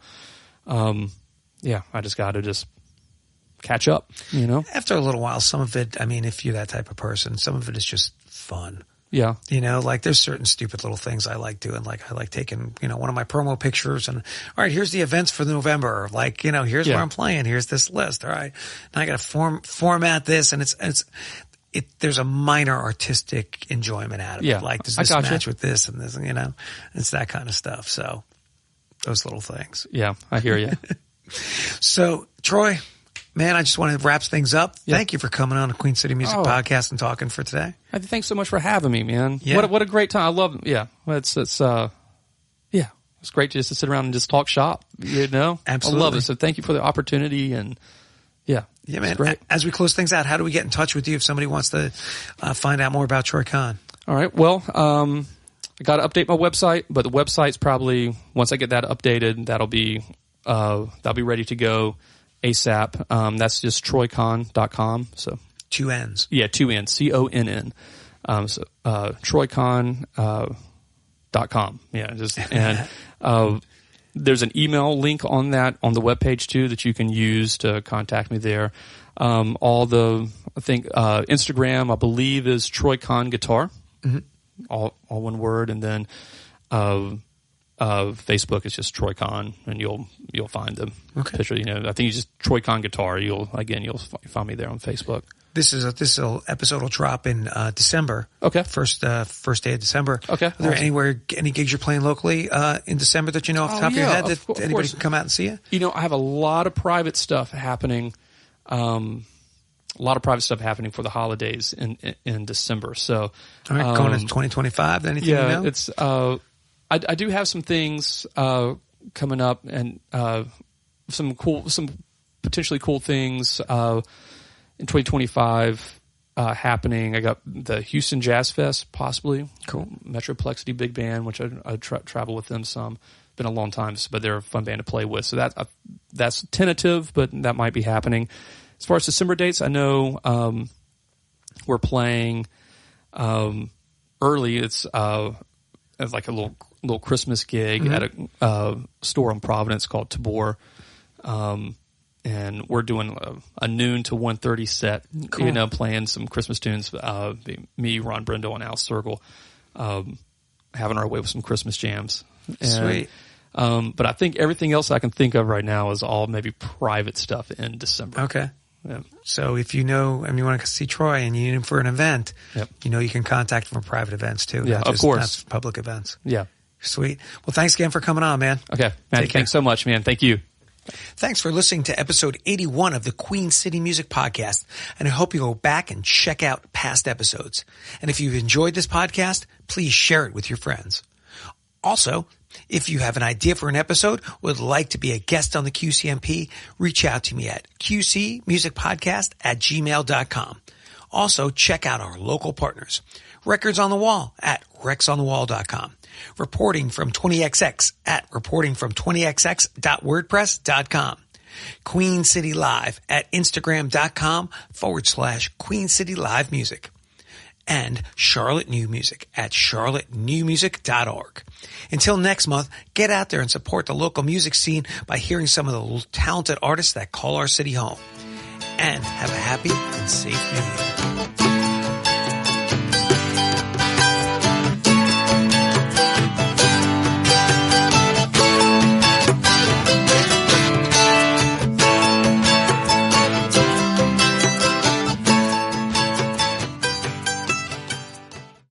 C: I just got to catch up,
B: After a little while, some of it, I mean, if you're that type of person, some of it is just fun.
C: Yeah.
B: Like there's certain stupid little things I like doing. Like I like taking, one of my promo pictures and, all right, here's the events for November. Like, here's where I'm playing. Here's this list. All right. Now I got to format this and there's a minor artistic enjoyment out of it. Like, does this match with this and this, it's that kind of stuff. So those little things.
C: Yeah. I hear you.
B: So Troy, man, I just want to wrap things up. Yeah. Thank you for coming on the Queen City Music Podcast and talking for today.
C: Thanks so much for having me, man.
B: Yeah.
C: What a great time. I love it. Yeah. It's great just to sit around and just talk shop,
B: Absolutely.
C: I love it. So thank you for the opportunity and
B: yeah, man. Great. As we close things out, how do we get in touch with you if somebody wants to find out more about Troy Conn?
C: All right. Well, I got to update my website, but the website's probably, once I get that updated, that'll be ready to go ASAP. That's just troyconn.com. So
B: 2 N's.
C: Yeah, 2 N's. CONN. troyconn.com. And there's an email link on that on the webpage too that you can use to contact me there. Instagram I believe is Troy Conn Guitar.
B: Mm-hmm.
C: All one word, and then Facebook is just Troy Conn, and you'll find the picture. I think you just Troy Conn Guitar. You'll find me there on Facebook.
B: This episode will drop in December.
C: Okay.
B: First day of December.
C: Okay.
B: Are there any gigs you're playing locally in December that you know off the top of your head that anybody can come out and see you?
C: I have a lot of private stuff happening. a lot of private stuff happening for the holidays in December. So,
B: all right, going into 2025. Anything you know?
C: It's I do have some things coming up, and some potentially cool things in 2025 happening. I got the Houston Jazz Fest, possibly.
B: Cool.
C: Metroplexity Big Band, which I travel with them some. Been a long time, but they're a fun band to play with. So that's tentative, but that might be happening. As far as December dates, I know we're playing early. It's like a little Christmas gig at a store in Providence called Tabor, and we're doing a noon to 1:30 set. Cool. Playing some Christmas tunes. Me, Ron Brindle, and Al Sergel, having our way with some Christmas jams.
B: Sweet.
C: But I think everything else I can think of right now is all maybe private stuff in December.
B: Okay.
C: Yeah.
B: So if you want to see Troy and you need him for an event,
C: yep.
B: You can contact him for private events too.
C: Yeah, of course.
B: Not public events.
C: Yeah.
B: Sweet. Well, thanks again for coming on, man.
C: Okay. Man, thanks so much, man. Thank you.
B: Thanks for listening to episode 81 of the Queen City Music Podcast, and I hope you go back and check out past episodes. And if you've enjoyed this podcast, please share it with your friends. Also, if you have an idea for an episode, would like to be a guest on the QCMP, reach out to me at qcmusicpodcast@gmail.com. Also, check out our local partners. Records on the Wall at rexonthewall.com. Reporting from 20XX at reportingfrom20xx.wordpress.com. Queen City Live at Instagram.com/Queen City Live Music. And Charlotte New Music at charlottenewmusic.org. Until next month, get out there and support the local music scene by hearing some of the talented artists that call our city home. And have a happy and safe New Year.